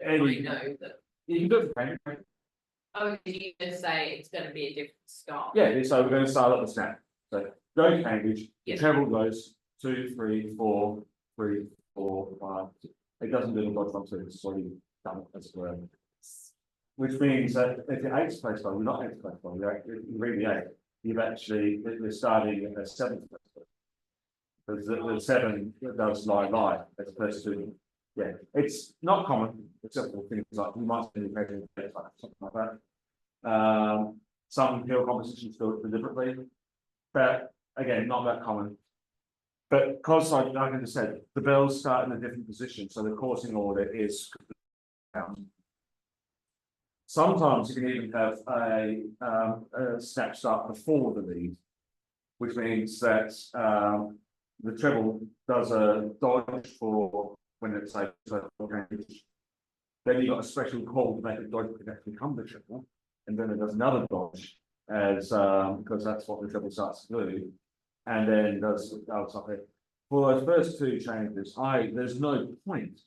S1: Any-
S2: I know that,
S1: You can do it, right?
S2: oh, did you just say it's gonna be a different start?
S1: Yeah, so we're going to start at the snap. So go Cambridge, the
S2: Yeah.
S1: treble goes 2, 3, 4, 3, 4, 5. It doesn't do the dodge one, so it's already done as well. Which means that if you're 8th place one, you're not 8th place one, you're really 8. You've actually, you're starting at 7th place one. Because the 7 does lie as opposed to, yeah, it's not common, except for things like you might see something like that. Some field competitions do it deliberately, but again, not that common. But because, like I just said, the bells start in a different position, so the coursing order is. Sometimes you can even have a snap start before the lead, which means that the treble does a dodge for when it's like then you've got a special call to make it dodge to actually come the treble, and then it does another dodge as because that's what the treble starts to do, and then does something. For those first 2 changes, there's no point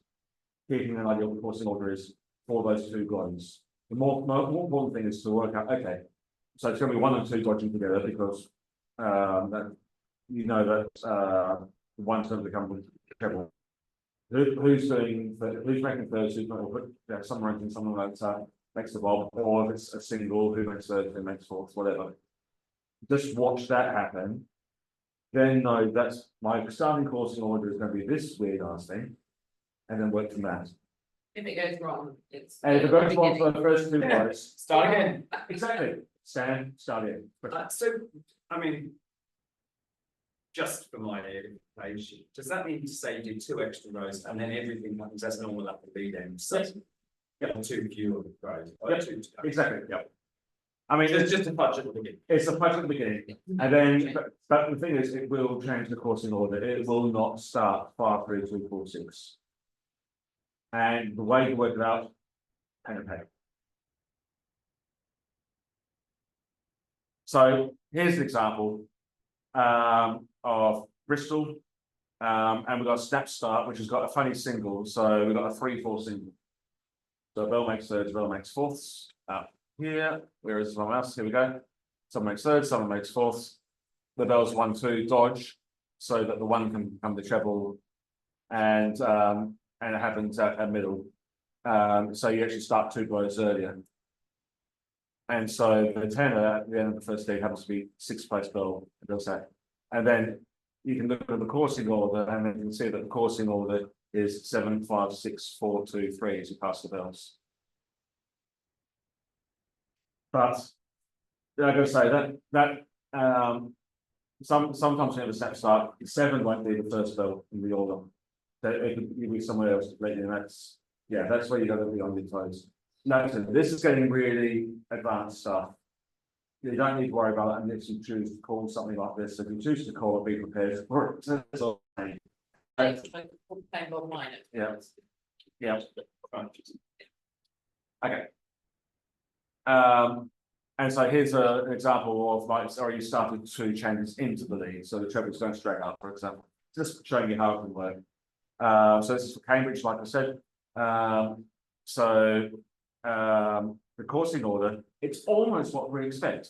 S1: keeping an idea what the coursing order is for those 2 blows. The more important thing is to work out, okay, so it's going to be 1 and 2 dodging together because that you know that one's going to become the treble. Who's making thirds? Who's not? Some ranking, something like that. makes the bob, or if it's a single, who makes third, who makes fourth, whatever. Just watch that happen. Then know that's my starting coursing order is going to be this weird ass thing, and then work from that.
S2: If it goes wrong, it's.
S1: And if it goes wrong for the first two words,
S3: Start again.
S1: exactly, stand, start in.
S3: So, I mean. Just for my information, does that mean to say you do 2 extra rows and then everything happens as normal at the lead end? So,
S1: Yes.
S3: yeah, 2 fewer rows. or
S1: Yep,
S3: 2 to go.
S1: Exactly, yeah. I mean,
S3: It's just a budget at the beginning.
S1: it's a punch at the beginning, and then, but the thing is, it will change the coursing order, it will not start 5, 3, 2, 4, 6. And the way to work it out, pen and paper. So here's an example of Bristol. And we've got a snap start, which has got a funny single, so we've got a 3-4 single. So bell makes thirds, bell makes fourths, up here, where is someone else? Here we go. Someone makes thirds, someone makes fourths. The bell's 1, 2, dodge, so that the one can become the treble. And it happens at middle. So you actually start 2 blows earlier. And so the tenor at the end of the first day happens to be 6th place bell, it does that. And then you can look at the coursing order, and then you can see that the coursing order is 7, 5, 6, 4, 2, 3 as you pass the bells. But I gotta say sometimes you have a snap start, 7 won't be the first bell in the order. So it could be somewhere else, and that's where you gotta be on your toes. No, so this is getting really advanced stuff. You don't need to worry about it unless you choose to call something like this. If you choose to call it, be prepared for it. That's all. Yeah. Yeah. Okay. And so here's an example of like, sorry, you started 2 changes into the lead, so the treble's going straight up, for example, just showing you how it can work. So this is for Cambridge, like I said. The coursing order, it's almost what we expect,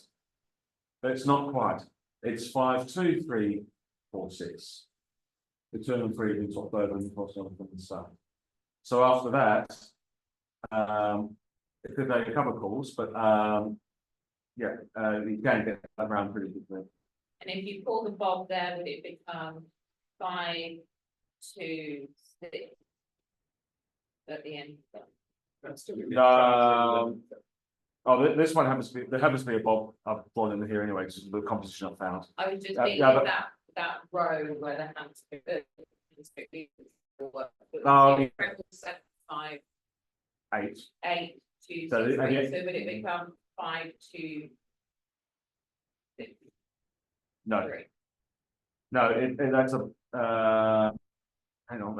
S1: but it's not quite. It's 5, 2, 3, 4, 6. The 2 and 3 is what third and fourth from the start. So after that, it could take a couple of calls, but you can get around pretty quickly.
S2: And if you pull the bob there, would it become 5, 2, 6? At the end.
S3: That's still.
S1: This one happens to be, there happens to be a bob I've brought in here anyway, because of the composition I've found.
S2: I was just
S1: Yeah,
S2: thinking
S1: but-
S2: that row where the hands.
S1: Um,
S2: 7, 5,
S1: 8.
S2: 8, 2,
S1: So
S2: 6,
S1: have you-
S2: 3. So would it become 5, 2, 6,
S1: No,
S2: 3?
S1: no, that's a, hang on,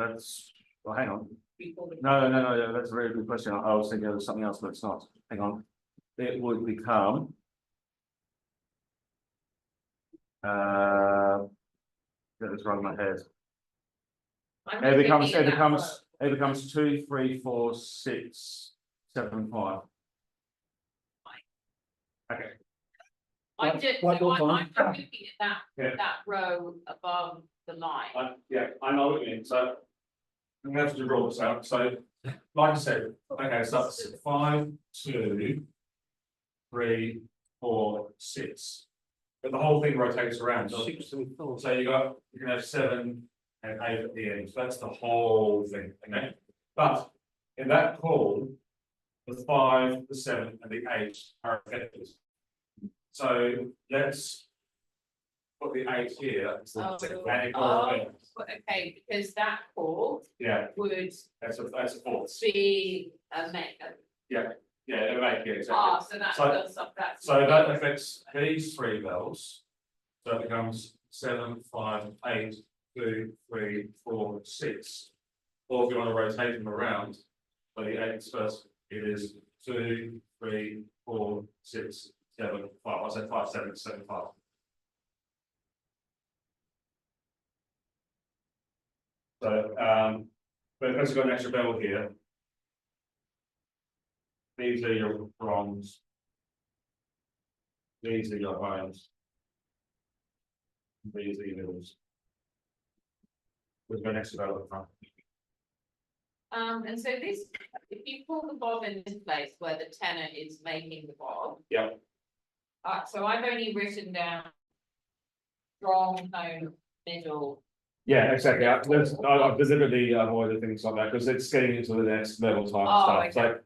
S1: hang on.
S2: We call it-
S1: No, that's a very good question. I was thinking of something else, but it's not. Hang on. It would become. Get this right in my head.
S2: I'm
S1: It
S2: just
S1: becomes,
S2: thinking
S1: it
S2: of that
S1: becomes,
S2: row.
S1: it becomes 2, 3, 4, 6, 7, 5. Okay.
S2: I'm just,
S1: One more
S2: I'm
S1: time.
S2: looking at
S1: Yeah.
S2: that row above the line.
S1: I know what you mean, so. I'm gonna have to draw this out, so, like I said, okay, so that's 5, 2, 3, 4, 6. But the whole thing rotates around, so
S4: 6 and 4.
S1: you can have 7 and 8 at the end, so that's the whole thing, okay? But in that call, the 5, the 7, and the 8 are effective. So let's put the 8 here.
S2: Oh,
S1: And it goes
S2: oh,
S1: away.
S2: okay, because that chord
S1: Yeah,
S2: would
S1: that's a fourth.
S2: be a make.
S1: Yeah, it'll make it
S2: Ah,
S1: exactly.
S2: so that
S1: So-
S2: does something, that's.
S1: So that affects these 3 bells. So it becomes 7, 5, 8, 2, 3, 4, 6. Or if you want to rotate them around, so the 8's first, it is 2, 3, 4, 6, 7, 5. I said 5, 7, 7, 5. So, but because you've got an extra bell here. These are your bronze. These are your irons. These are your middles. With an extra bell at the front.
S2: And so this, if you pull the bob in this place where the tenor is making the bob.
S1: Yeah.
S2: So I've only written down. Strong, home, middle.
S1: Yeah, exactly. I've deliberately avoided things like that because it's getting into the next level type
S2: Oh,
S1: stuff.
S2: okay.
S1: So,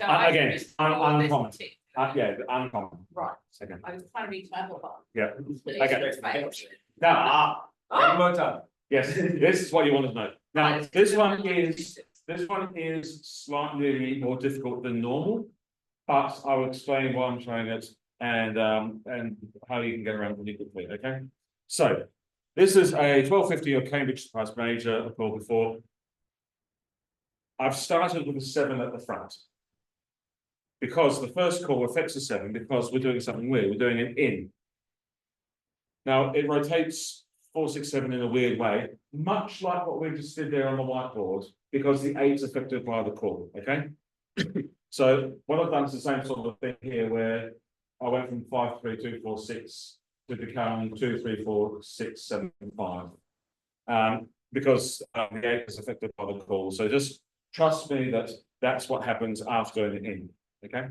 S2: So I
S1: again,
S2: just
S1: I'm
S2: draw this
S1: uncommon.
S2: particular-
S1: yeah, uncommon.
S2: Right,
S1: Second.
S2: I was trying to be clever, but.
S1: Yeah.
S2: but
S1: Okay.
S2: it's failed.
S1: Now,
S3: One more time.
S1: yes, this is what you want to know. Now,
S2: Right.
S1: this one is slightly more difficult than normal, but I will explain why I'm showing it and how you can get around really quickly. Okay, so this is a 1250 of Cambridge Price Major. I've called before. I've started with a 7 at the front because the first call affects a 7 because we're doing something weird. We're doing it in. Now it rotates 4, 6, 7 in a weird way, much like what we just did there on the whiteboard, because the 8 is affected by the call, okay? So what I've done is the same sort of thing here, where I went from 5, 3, 2, 4, 6 to become 2, 3, 4, 6, 7, 5. Because the 8 is affected by the call. So just trust me that that's what happens after an in, okay?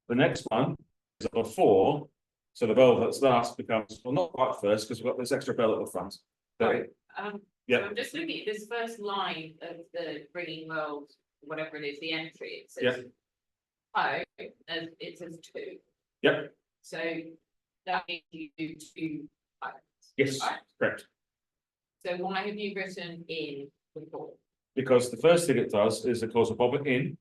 S1: The next one is a 4. So the bell that's last becomes, well, not quite first, because we've got this extra bell at the front.
S2: So
S1: Yeah.
S2: I'm just looking at this first line of the ringing world, whatever it is, the entry, it
S1: Yeah.
S2: says. Oh, and it says 2.
S1: Yep.
S2: So that means you do 2 items.
S1: Yes,
S2: Right.
S1: correct.
S2: So why have you written in before?
S1: Because the first thing it does is, of course, a bob it in.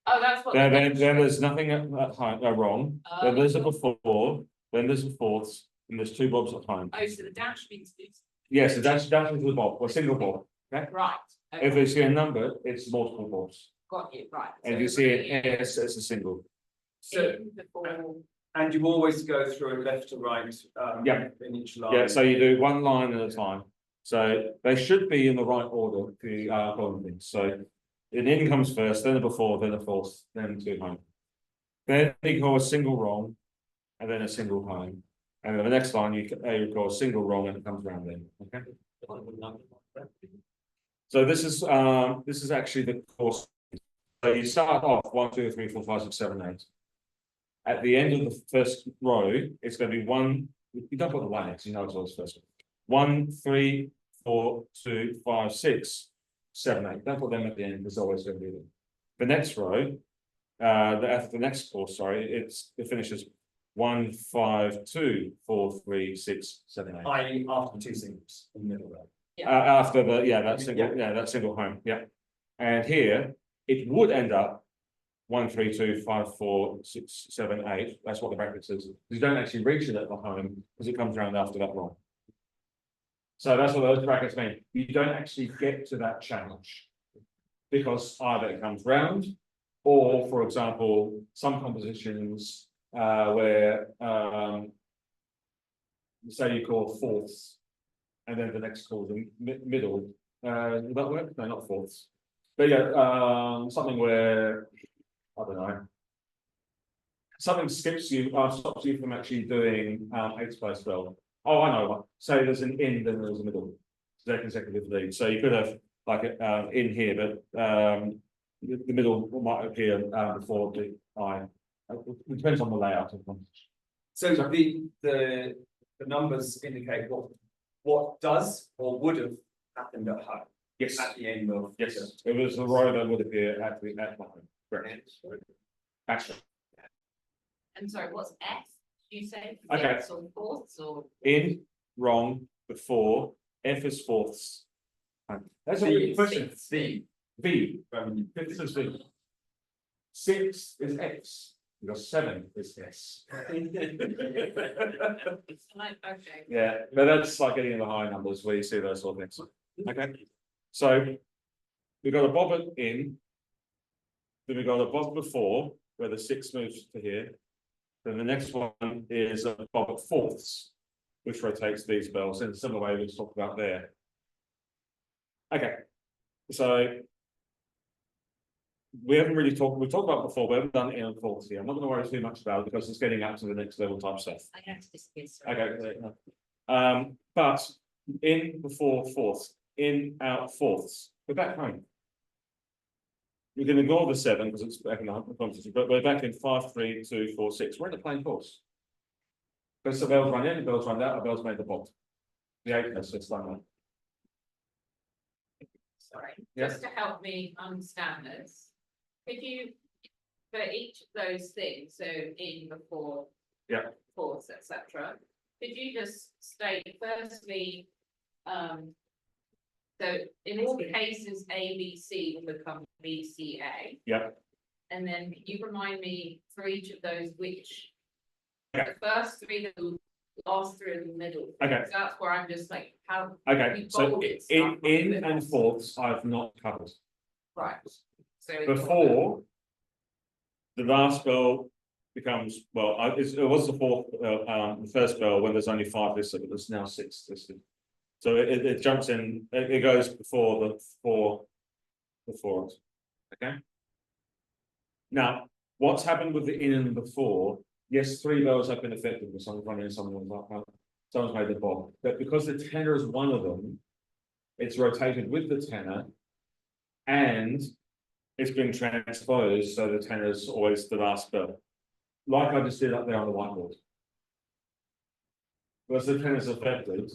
S2: Oh, that's what.
S1: Then there's nothing at home, wrong. Then there's a before, then there's a fourth, and there's 2 bobs at home.
S2: Oh, so the dash means this,
S1: Yes, so that's into the bob, a single bob.
S2: right,
S1: If
S2: okay,
S1: you see a number, it's multiple bobs.
S2: got you, right.
S1: And
S2: So
S1: you see
S2: bringing
S1: it, yes, it's a single.
S3: So,
S2: in before,
S3: and you always go through it left to right,
S1: Yeah.
S3: in each line.
S1: Yeah, so you do one line at a time. So they should be in the right order, the column things. So an in comes first, then a before, then a fourth, then 2 home. Then you call a single wrong, and then a single home. And then the next line you call a single wrong and it comes around then. Okay. So this is actually the course. So you start off 1, 2, 3, 4, 5, 6, 7, 8. At the end of the first row, it's going to be 1. You don't put the 1 in, because you know it's always first. 1, 3, 4, 2, 5, 6, 7, 8. Don't put them at the end. There's always going to be them. The next row, after the next course, sorry, it finishes 1, 5, 2, 4, 3, 6, 7, 8.
S3: I.e. after 2 singles in the middle row.
S1: After that single home, yeah. And here it would end up 1, 3, 2, 5, 4, 6, 7, 8. That's what the bracket says. You don't actually reach it at the home because it comes around after that one. So that's what those brackets mean. You don't actually get to that change because either it comes round, or for example, some compositions where say you call fourths, and then the next call the middle. Would that work? No, not fourths. But yeah, something where I don't know. Something skips you, stops you from actually doing 8th place spell. Oh, I know what. Say there's an in, then there's a middle. So they're consecutive leads. So you could have like in here, but the middle might appear before the I. It depends on the layout of them.
S3: So the numbers indicate what does or would have happened at home.
S1: Yes.
S3: At the end of.
S1: Yes, it was the row that would appear at the home. Correct. Actually,
S2: and sorry, what's F, do you say?
S1: Okay.
S2: Fifths or fourths or?
S1: in, wrong, before, F is fourths. That's a really good question.
S3: The.
S1: V, fifth is V. 6 is X, because 7 is S.
S2: Like, okay.
S1: Yeah, but that's like getting in the high numbers where you see those sort of things. Okay, so we've got a bob in, then we've got a bob before, where the 6 moves to here. Then the next one is a bob at fourths, which rotates these bells in a similar way we just talked about there. Okay, so we haven't really talked, we've talked about it before, we haven't done it in fourths here. I'm not going to worry too much about it because it's getting up to the next level type stuff.
S6: I have to disappear. sorry.
S1: Okay, but in before fourths, in out fourths, We're back home. We can ignore the 7 because it's back in the competition, but we're back in 5, 3, 2, 4, 6. We're in the plain course. Because the bells run in, the bells run out, the bells made the pot. The 8 has just like that.
S2: Sorry,
S1: Yeah.
S2: just to help me understand this, could you, for each of those things, so in, before.
S1: Yeah.
S2: Fourths, etc., could you just state firstly, so in all cases, A, B, C will become B, C, A.
S1: Yeah.
S2: And then can you remind me for each of those which?
S1: Yeah.
S2: The first 3, the last 3 in the middle.
S1: Okay.
S2: So that's where I'm just like, how,
S1: Okay,
S2: You
S1: so
S2: bolded
S1: in
S2: stuff.
S1: and fourths, I've not covered.
S2: right? So.
S1: Before. The last bell becomes, well, it was the fourth, the first bell when there's only 5 listed, but there's now 6 listed. So it jumps in, it goes before the 4. Before it, okay? Now, what's happened with the in and before? Yes, 3 bells have been affected with someone running, someone's made the bomb, but because the tenor is one of them, it's rotated with the tenor, and it's been transposed, so the tenor is always the last bell. Like I just did up there on the whiteboard. Because the tenor is affected.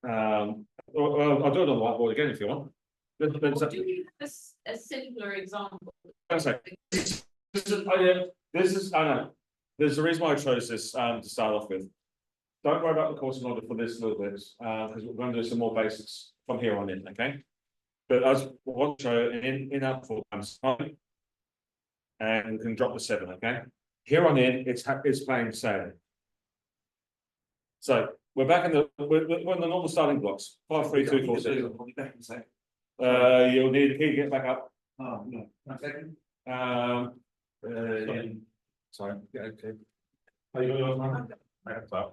S1: Well, I'll do it on the whiteboard again if you want.
S2: Or do you have a simpler example?
S1: This is, I know, there's a reason why I chose this to start off with. Don't worry about the course in order for this little bit, because we're going to do some more basics from here on in, okay? But I want to show in our times, and we can drop the 7, okay? Here on in, it's playing Saturday. So we're back in we're in the normal starting blocks. 5, 3, 2, 4, 6. You'll need a key to get back up.
S3: Oh, no, 1 second.
S1: Sorry. Yeah, okay. Are you going to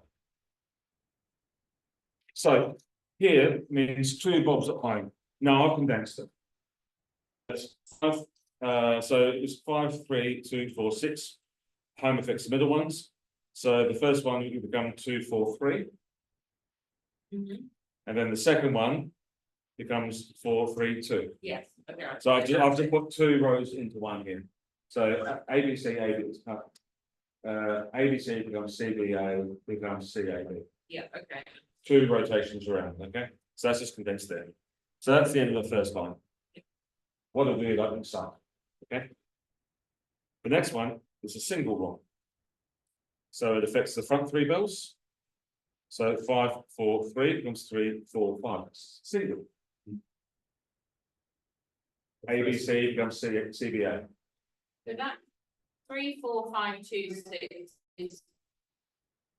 S1: So here means 2 bobs at home. Now I've condensed it. That's 5, so it's 5, 3, 2, 4, 6. Home affects the middle ones. So the first one will become 2, 4, 3.
S2: Mhm.
S1: And then the second one becomes 4, 3, 2.
S2: Yes, okay.
S1: So I've just put 2 rows into one here. So ABC, ABC becomes CBA, becomes CAB.
S2: Yeah, okay.
S1: 2 rotations around, okay? So that's just condensed there. So that's the end of the first line. What do we like to start? Okay. The next one is a single one. So it affects the front 3 bells. So 5, 4, 3 becomes 3, 4, 5. Single. ABC becomes CBA.
S2: So that 3, 4, 5, 2, 6 is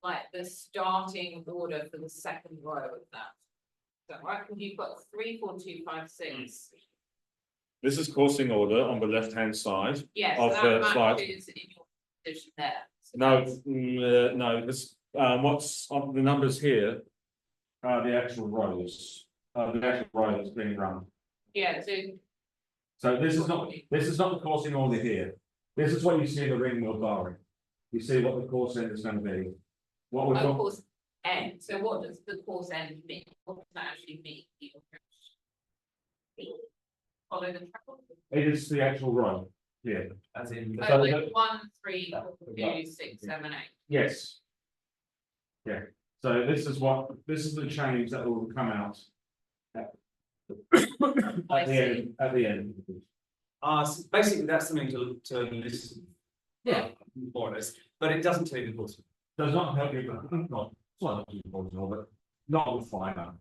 S2: like the starting order for the second row of that. So right, because you've got 3, 4, 2, 5, 6.
S1: This is coursing order on the left-hand side.
S2: Yes,
S1: Of
S2: that
S1: the slide.
S2: matches in your position there. So
S1: No,
S2: that's-
S1: no, this, what's on the numbers here are the actual rows. The actual row that's being run.
S2: Yeah, so.
S1: So this is not the coursing order here. This is what you see in the ring wheel barring. You see what the course end is going to be. What we've
S2: Of
S1: got,
S2: course, end, so what does the course end mean? What does that actually mean? Follow the travel?
S1: it is the actual row here.
S3: As in.
S2: Oh,
S1: So
S2: like
S1: the-
S2: 1, 3, 4, 2, 6, 7, 8.
S1: Yes. Yeah, so this is the change that will come out. At
S2: I
S1: the end, at the end.
S3: So basically, that's something to listen.
S2: Yeah.
S3: More or less, but it doesn't tell you the course.
S1: Does not help you, but not, it's not important, but not with fire.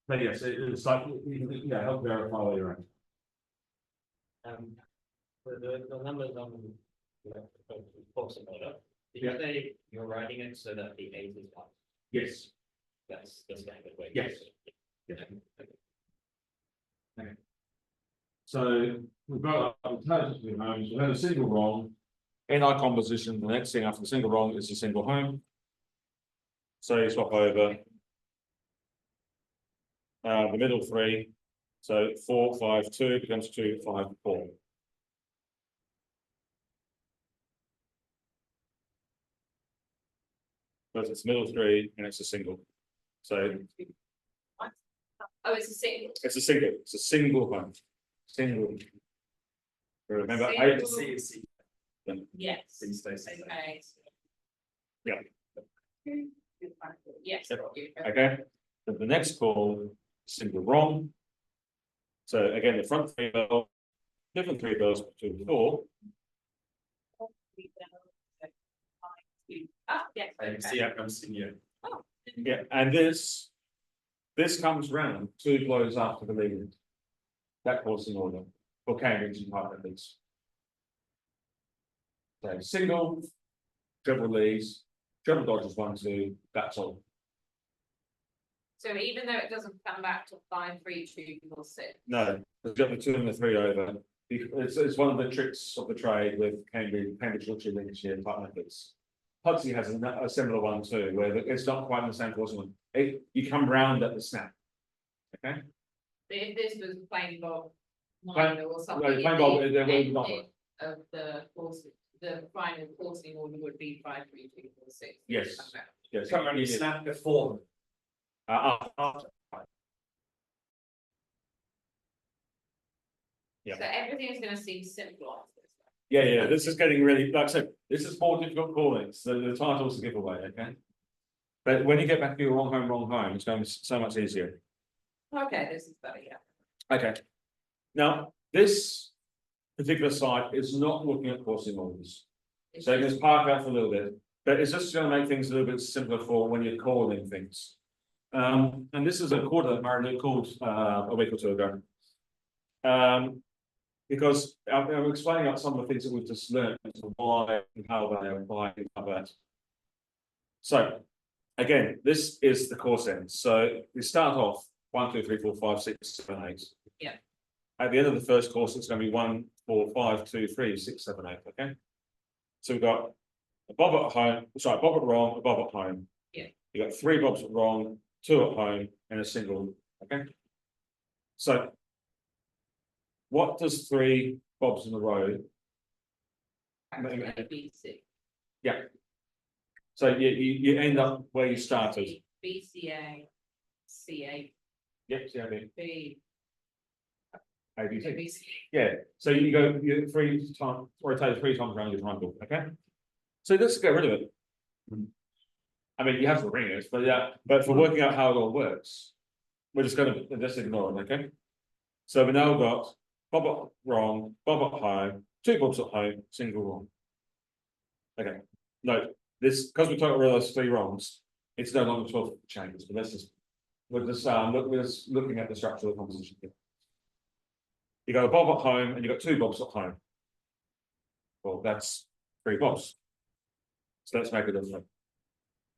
S1: But yes, it's like, yeah, help verify where you're at.
S5: The numbers on the course order, did you
S1: Yeah.
S5: say you're writing it so that the 8 is 1?
S1: Yes.
S5: That's the standard way.
S1: Yes. So we've got our totally homes, we have a single wrong. In our composition, the next thing after the single wrong is a single home. So you swap over. The middle 3, so 4, 5, 2 becomes 2, 5, 4. But it's middle 3 and it's a single. So
S2: Oh, it's a single.
S1: It's a single home, single. Remember,
S2: Single.
S3: C is C,
S2: Yes.
S3: C stays the same.
S2: Okay.
S1: Yeah.
S2: Yes.
S1: Yep.
S2: thank you.
S1: Okay, so the next call, single wrong. So again, the front three bells, different three bells between the four.
S2: Ah, yes,
S3: And
S2: okay.
S3: C outcomes senior.
S2: Oh,
S1: Yeah, and this comes round 2 blows after the lead. That calls in order for Cambridge and Highlands. So single, triple leads, triple dodges 1, 2, that's all.
S2: so even though it doesn't come back to 5, 3, 2, 4, 6.
S1: No, there's got the 2 and the 3 over. It's one of the tricks of the trade with Cambridge Lottery Lincolnshire type methods. Huxley has a similar one too, where it's not quite the same course one. You come round at the snap. Okay,
S2: But if this was plain Bob
S1: Plain-
S2: minor or
S1: no,
S2: something.
S1: plain Bob,
S2: the
S1: there will not
S2: ending of the course, the final coursing order would be 5, 3, 2, 4, 6.
S1: Yes.
S2: Come back.
S1: yes.
S3: Come on, you snap before.
S1: After. Yeah.
S2: So everything is gonna seem simpler after this.
S1: Yeah, this is getting really, like I said, this is more difficult calling, so the title's a giveaway, okay? But when you get back to your wrong home, it's going to be so much easier.
S2: Okay, this is better, yeah.
S1: Okay. Now, this particular site is not looking at coursing orders,
S2: It's
S1: so you
S2: just-
S1: can park that for a little bit, but it's just going to make things a little bit simpler for when you're calling things. And this is a quarter that Marilyn called a week or two ago. Because I'm explaining out some of the things that we've just learned, why and how they apply and how that. So, again, this is the course end. So we start off 1, 2, 3, 4, 5, 6, 7, 8.
S2: Yeah.
S1: At the end of the first course, it's going to be 1, 4, 5, 2, 3, 6, 7, 8. Okay. So we've got a bob at home, sorry, bob at wrong, a bob at home.
S2: Yeah.
S1: You got 3 bobs at wrong, 2 at home, and a single. Okay. So what does 3 bobs in a row?
S2: A, B, C.
S1: So you end up where you started.
S2: BCA, CA,
S1: Yep, CIB,
S2: B,
S1: ABC.
S2: BC.
S1: Yeah, so you go, you 3 times, rotate 3 times around your triangle, okay? So let's get rid of it. I mean, you have to ring it, but yeah, but for working out how it all works, we're just gonna just ignore it, okay? So we now got bob at wrong, bob at home, 2 bobs at home, single wrong. Okay, no, this, because we talked about those 3 wrongs, it's no longer 12 changes, but let's just, we're just looking at the structure of the composition here. You got a bob at home and you got 2 bobs at home. Well, that's 3 bobs. So let's make it a flip.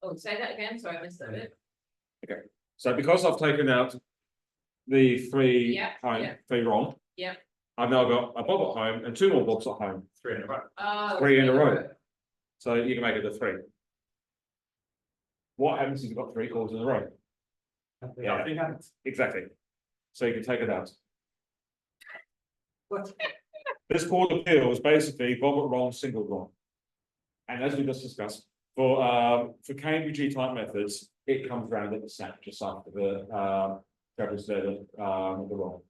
S2: Oh, say that again, sorry, I missed that bit.
S1: So because I've taken out the 3
S2: Yeah,
S1: home,
S2: yeah.
S1: 3 wrong.
S2: Yeah.
S1: I've now got a bob at home and 2 more bobs at home.
S3: 3 in a row.
S2: Oh.
S1: 3 in a row. So you can make it a 3. What happens if you've got 3 calls in a row?
S3: Yeah, I think that.
S1: Exactly. So you can take it out.
S2: What?
S1: This call appeal is basically bob at wrong, single wrong. And as we just discussed, for Cambridge type methods, it comes round at the snap just after the Trevor's there, the wrong.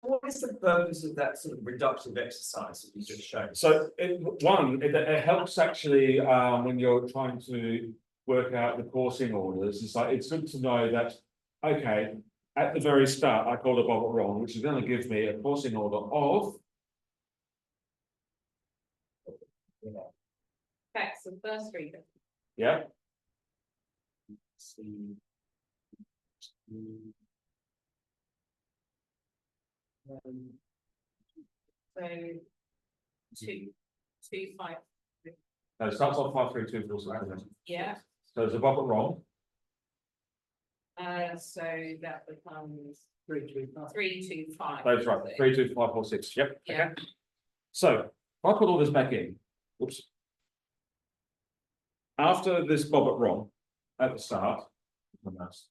S3: What is the purpose of that sort of reductive exercise that you just showed?
S1: So it helps actually when you're trying to work out the coursing orders. It's like it's good to know that, okay, at the very start, I called a bob at wrong, which is going to give me a coursing order of.
S2: Facts, the first 3.
S1: Yeah.
S2: So 2, 2, 5,
S1: No, it starts off 5, 3, 2, 4, 6.
S2: yeah,
S1: So there's a bob at wrong.
S2: so that becomes
S4: 3, 2, 5.
S2: 3, 2, 5.
S1: That's right. 3, 2, 5, 4, 6. Yep.
S2: Yeah.
S1: Okay. So if I put all this back in. Oops. After this bob at wrong at the start,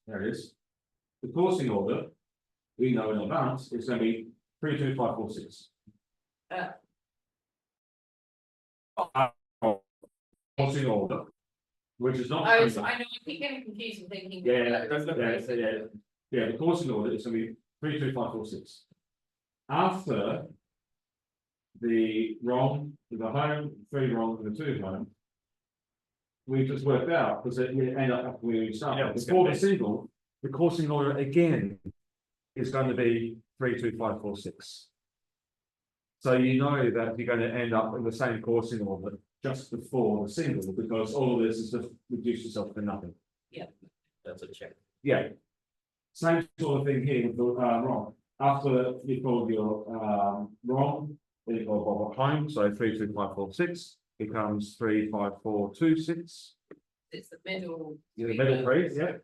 S1: there it is. The coursing order, we know in advance, it's going to be 3, 2, 5, 4, 6. Coursing order. which is not.
S2: Oh, so I know, I keep getting confused and thinking.
S1: Yeah, the coursing order is gonna be 3, 2, 5, 4, 6. After the wrong, the home, 3 wrong, and the 2 home. We just worked out, because it we end up where we
S3: Yeah,
S1: start,
S3: it's
S1: before
S3: gonna
S1: the single, the coursing order again. Is going to be 3, 2, 5, 4, 6. So you know that you're going to end up in the same coursing order just before the single, because all of this is just reduce yourself to nothing.
S5: That's a check.
S1: Yeah. Same sort of thing here with the wrong. After you call your wrong, then you call home, so 3, 2, 5, 4, 6 becomes 3, 5, 4, 2, 6.
S2: It's the middle.
S1: In the middle three, yeah.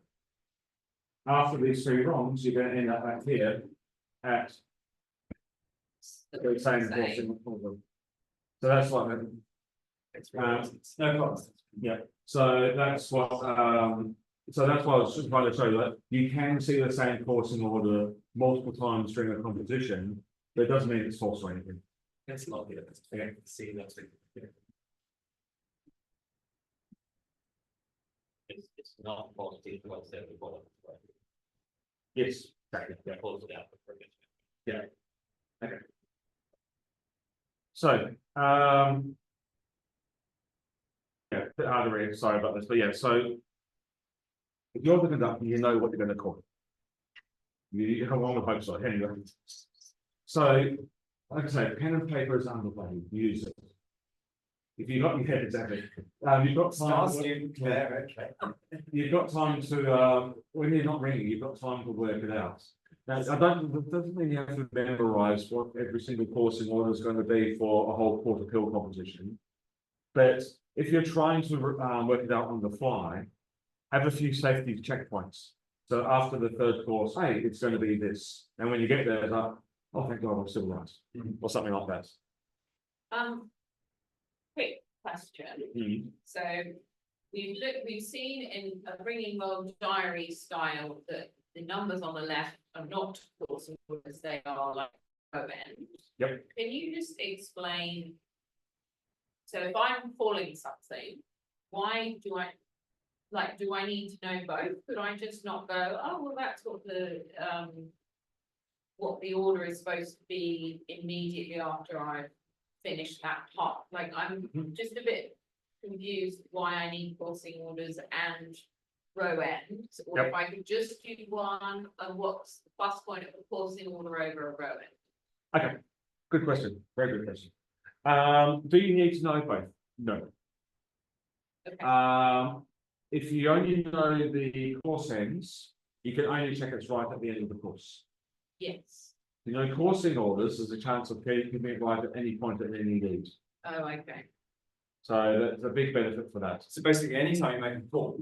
S1: After these 3 wrongs, you're going to end up back here at the same coursing order. So that's what.
S3: No problem.
S1: Yeah, so that's what, so that's why I was just trying to show you that you can see the same coursing order multiple times during a composition, but it doesn't mean it's false or anything.
S3: It's not good. Okay, see that's it.
S5: It's not positive what's there before.
S1: Yes, exactly, yeah.
S5: Close it out.
S1: So, yeah, the other way, sorry about this, but yeah, so. If you're the conductor, you know what you're gonna call. You have on the hope side, anyway. So, like I say, pen and paper is undervalued, use it. If you've got, yeah, exactly, you've got time.
S3: Student care, okay.
S1: You've got time to, when you're not ringing, you've got time to work it out. Now, I don't, it doesn't mean you have to memorize what every single coursing order is going to be for a whole quarter pill composition. But if you're trying to work it out on the fly, have a few safety checkpoints. So after the 3rd course, hey, it's going to be this. And when you get there, it's like, oh, thank God, I'm still right. Or something like that.
S2: Quick question. So we've seen in a Ringing World Diary style that the numbers on the left are not coursing orders, they are like O end.
S1: Yep.
S2: Can you just explain? So if I'm calling something, why do I? Like, do I need to know both? Could I just not go, oh, well, that's what the order is supposed to be immediately after I've finished that part? Like, I'm just a bit confused why I need coursing orders and row ends, or if I could just do one, and what's the plus point of a coursing order over a row end?
S1: Okay, good question, very good question. Do you need to know both? No.
S2: Okay.
S1: If you only know the course ends, you can only check it's right at the end of the course.
S2: Yes.
S1: You know, coursing orders, there's a chance of keeping it right at any point at any lead.
S2: Oh, okay.
S1: So that's a big benefit for that.
S3: So basically, anytime you make a call,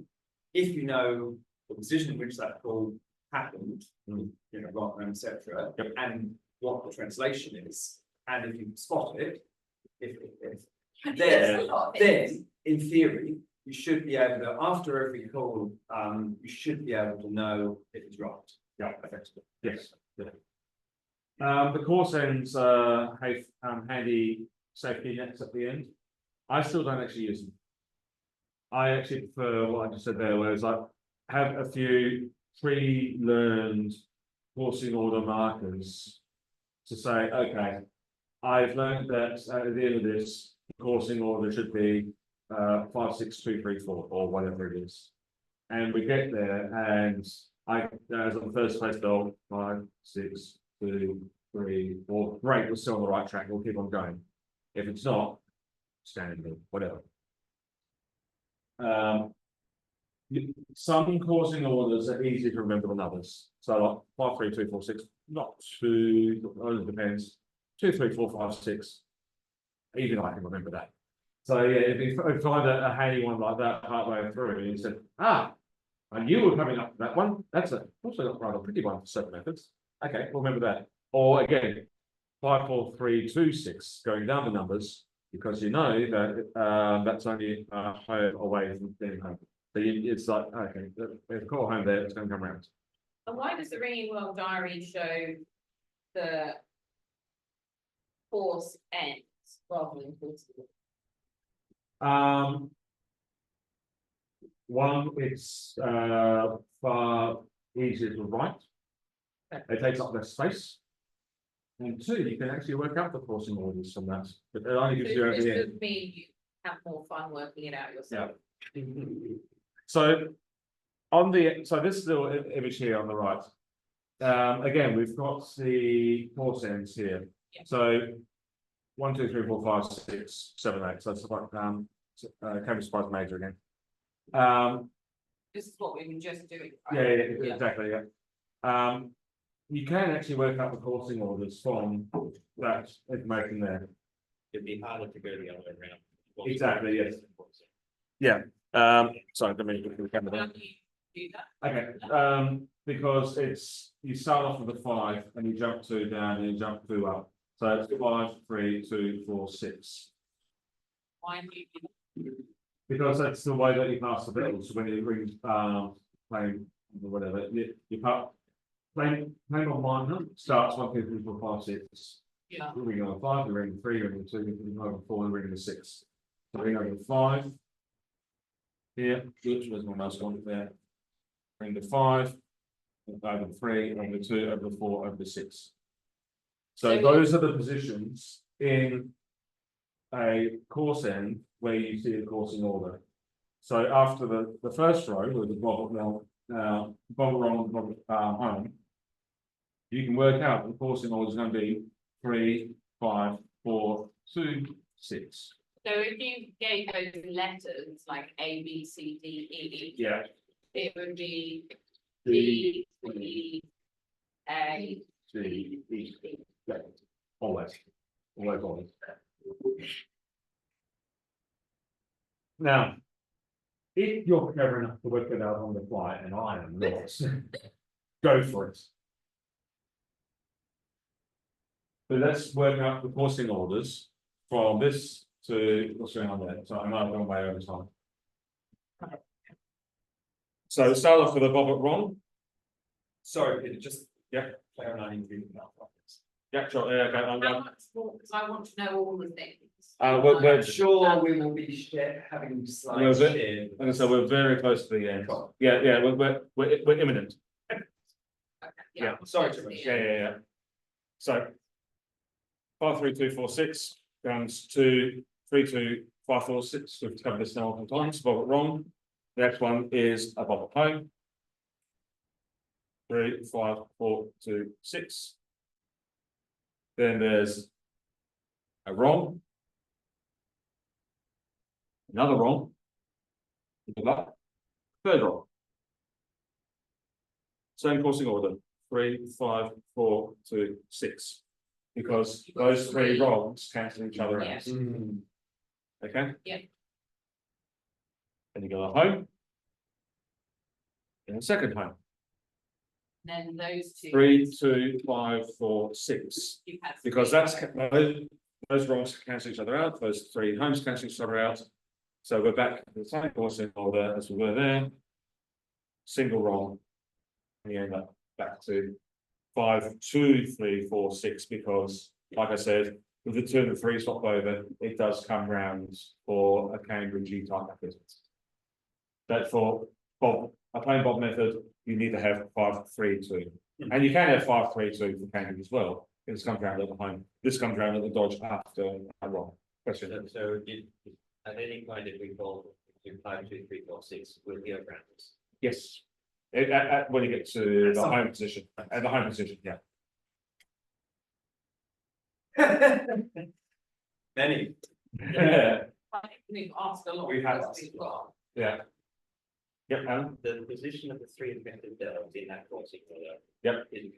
S3: if you know the position in which that call happened, you know, right and etc., and what the translation is, and if you spot it, then in theory, you should be able to, after every call, you should be able to know if it's right.
S1: Yeah, effectively. Yes. Yeah. The course ends have handy safety nets at the end. I still don't actually use them. I actually prefer what I just said there, where it's like have a few pre-learned coursing order markers to say, okay, I've learned that at the end of this coursing order should be 5, 6, 2, 3, 4, or whatever it is. And we get there, and I, as on the first place, go 5, 6, 2, 3, 4. Great, we're still on the right track. We'll keep on going. If it's not, standing, whatever. Some coursing orders are easier to remember than others. So like 5, 3, 2, 4, 6, not too. It depends. 2, 3, 4, 5, 6. Even I can remember that. So yeah, if you find a handy one like that partway through, and you said, I knew we were coming up to that one. That's also got rather pretty one for certain methods. Okay, we'll remember that. Or again, 5, 4, 3, 2, 6, going down the numbers, because you know that that's only home away from being home. So it's like, okay, if call home there, it's going to come around.
S2: And why does the Ringing World Diary show the course ends rather than course?
S1: one, it's far easier to write. It takes up less space. And two, you can actually work out the coursing orders from that, but it only gives you
S2: So
S1: at
S2: this
S1: the end.
S2: would mean you have more fun working it out yourself.
S1: So on the, so this little image here on the right. Again, we've got the course ends here.
S2: Yeah.
S1: So 1, 2, 3, 4, 5, 6, 7, 8. So it's like Cambridge Spice Major again.
S2: This is what we were just doing.
S1: Yeah,
S2: right?
S1: yeah, exactly, yeah. You can actually work out the coursing orders from that information there.
S5: It'd be harder to go the other way around.
S1: Exactly, yes. Sorry, let me look at the camera there.
S2: How do you do that?
S1: Okay, because it's, you start off with a 5 and you jump 2 down and you jump 2 up. So it's 5, 3, 2, 4, 6.
S2: Why do you do that?
S1: Because that's the way that you pass the bills, when you ring, playing, or whatever, you put. Playing on minor starts 1, 2, 3, 4, 5, 6.
S2: Yeah.
S1: We're ringing on 5, we're ringing 3, we're ringing 2, we're ringing over 4, we're ringing 6. So we're ringing over 5. Here, which was my mouse one there. Ring the 5, over 3, over 2, over 4, over 6. So
S2: So
S1: those are the positions in a course end where you see a coursing order. So after the first row with the Bob wrong, home, you can work out the coursing order is going to be 3, 5, 4, 2, 6.
S2: So if you gave those letters like A, B, C, D, E,
S1: Yeah.
S2: it would be
S1: D,
S2: D, E, A,
S1: C, E. Yeah. Always. Always. Now, if you're clever enough to work it out on the fly, and I am not, go for it. So let's work out the coursing orders from this to what's going on there. So I'm not going way over time. So start off with a bob at Ron.
S3: Sorry, Peter, just.
S1: Yeah.
S3: Clarifying the email.
S1: Yeah, sure. Yeah, okay.
S2: how much more, because I want to know all the things.
S1: We're
S3: I'm sure we will be having slides
S1: Well,
S3: shared.
S1: and so we're very close to the end. Yeah, yeah, we're imminent.
S2: Okay,
S1: yeah,
S3: sorry to rush.
S1: Yeah. So 5, 3, 2, 4, 6 comes to 3, 2, 5, 4, 6. We've covered this now a couple times. Bob at wrong. The next one is a bob at home. 3, 5, 4, 2, 6. Then there's a wrong. Another wrong. Third wrong. Same coursing order. 3, 5, 4, 2, 6. Because those 3 wrongs cancel each other out.
S2: Yes.
S1: Okay?
S2: Yeah.
S1: Then you go home. And a second home.
S2: Then those two.
S1: 3, 2, 5, 4, 6.
S2: you have
S1: Because
S2: three.
S1: that's those wrongs cancel each other out, those 3 homes cancel each other out. So we're back to the same coursing order as we were there. Single wrong. And you end up back to 5, 2, 3, 4, 6, because like I said, with the 2 and the 3 swap over, it does come round for a Cambridge type method. But for Bob, a plain Bob method, you need to have 5, 3, 2. And you can have 5, 3, 2 for Cambridge as well. This comes around at the home. This comes around at the dodge after a wrong. Question.
S5: So at any point, if we call 5, 2, 3, 4, 6, we'll hear around this.
S1: Yes. When you get to the home position, at the home position, yeah.
S3: Many.
S1: Yeah.
S2: I think we've asked a lot.
S3: We've had
S2: of
S3: asked
S2: we've
S3: a
S2: got.
S1: Yeah. Yep, Alan?
S5: The position of the 3 invented bells in that coursing order.
S1: Yep.
S5: Is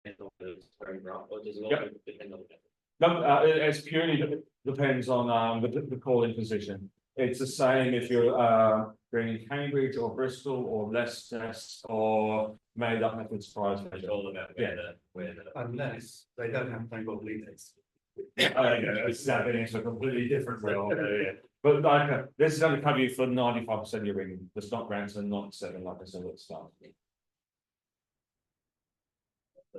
S5: it very wrong, or does it
S1: Yep.
S5: also depend on the?
S1: No, it's purely depends on the calling position. It's the same if you're bringing Cambridge or Bristol or Leicester or made up methods prize.
S5: It's all about where the.
S3: Unless they don't have plain Bob leaders.
S1: It's stepping into a completely different realm. But like this is going to cover you for 95% of your ringing. It's not Granton, not 7, like I said at the start.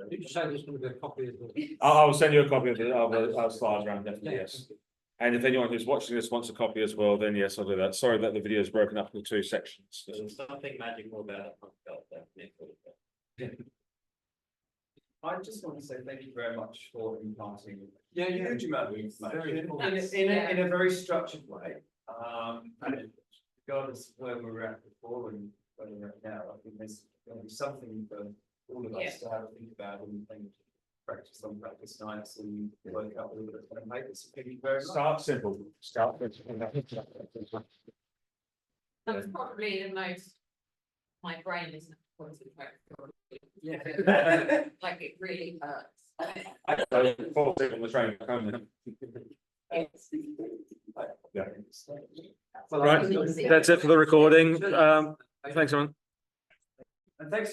S4: Did you say there's going to be a copy of the?
S1: I'll send you a copy of the slides around definitely, yes. And if anyone who's watching this wants a copy as well, then yes, I'll do that. Sorry that the video is broken up into two sections.
S5: There's something magical about it. That Nick would
S3: I just want to say thank you very much for imparting.
S4: Yeah, yeah.
S3: Huge amount of
S4: Very
S3: information in a very structured way. And regardless of where we were at before and where we're at now, I think there's going to be something for all of us to have a think about and practice on practice nights and work out a little bit of papers. Thank you very much.
S1: Start simple. Start.
S2: That's probably the most, my brain isn't concentrating.
S3: Yeah.
S2: Like it really hurts.
S1: On the train back home then. Right, that's it for the recording. Thanks, everyone.
S3: And thanks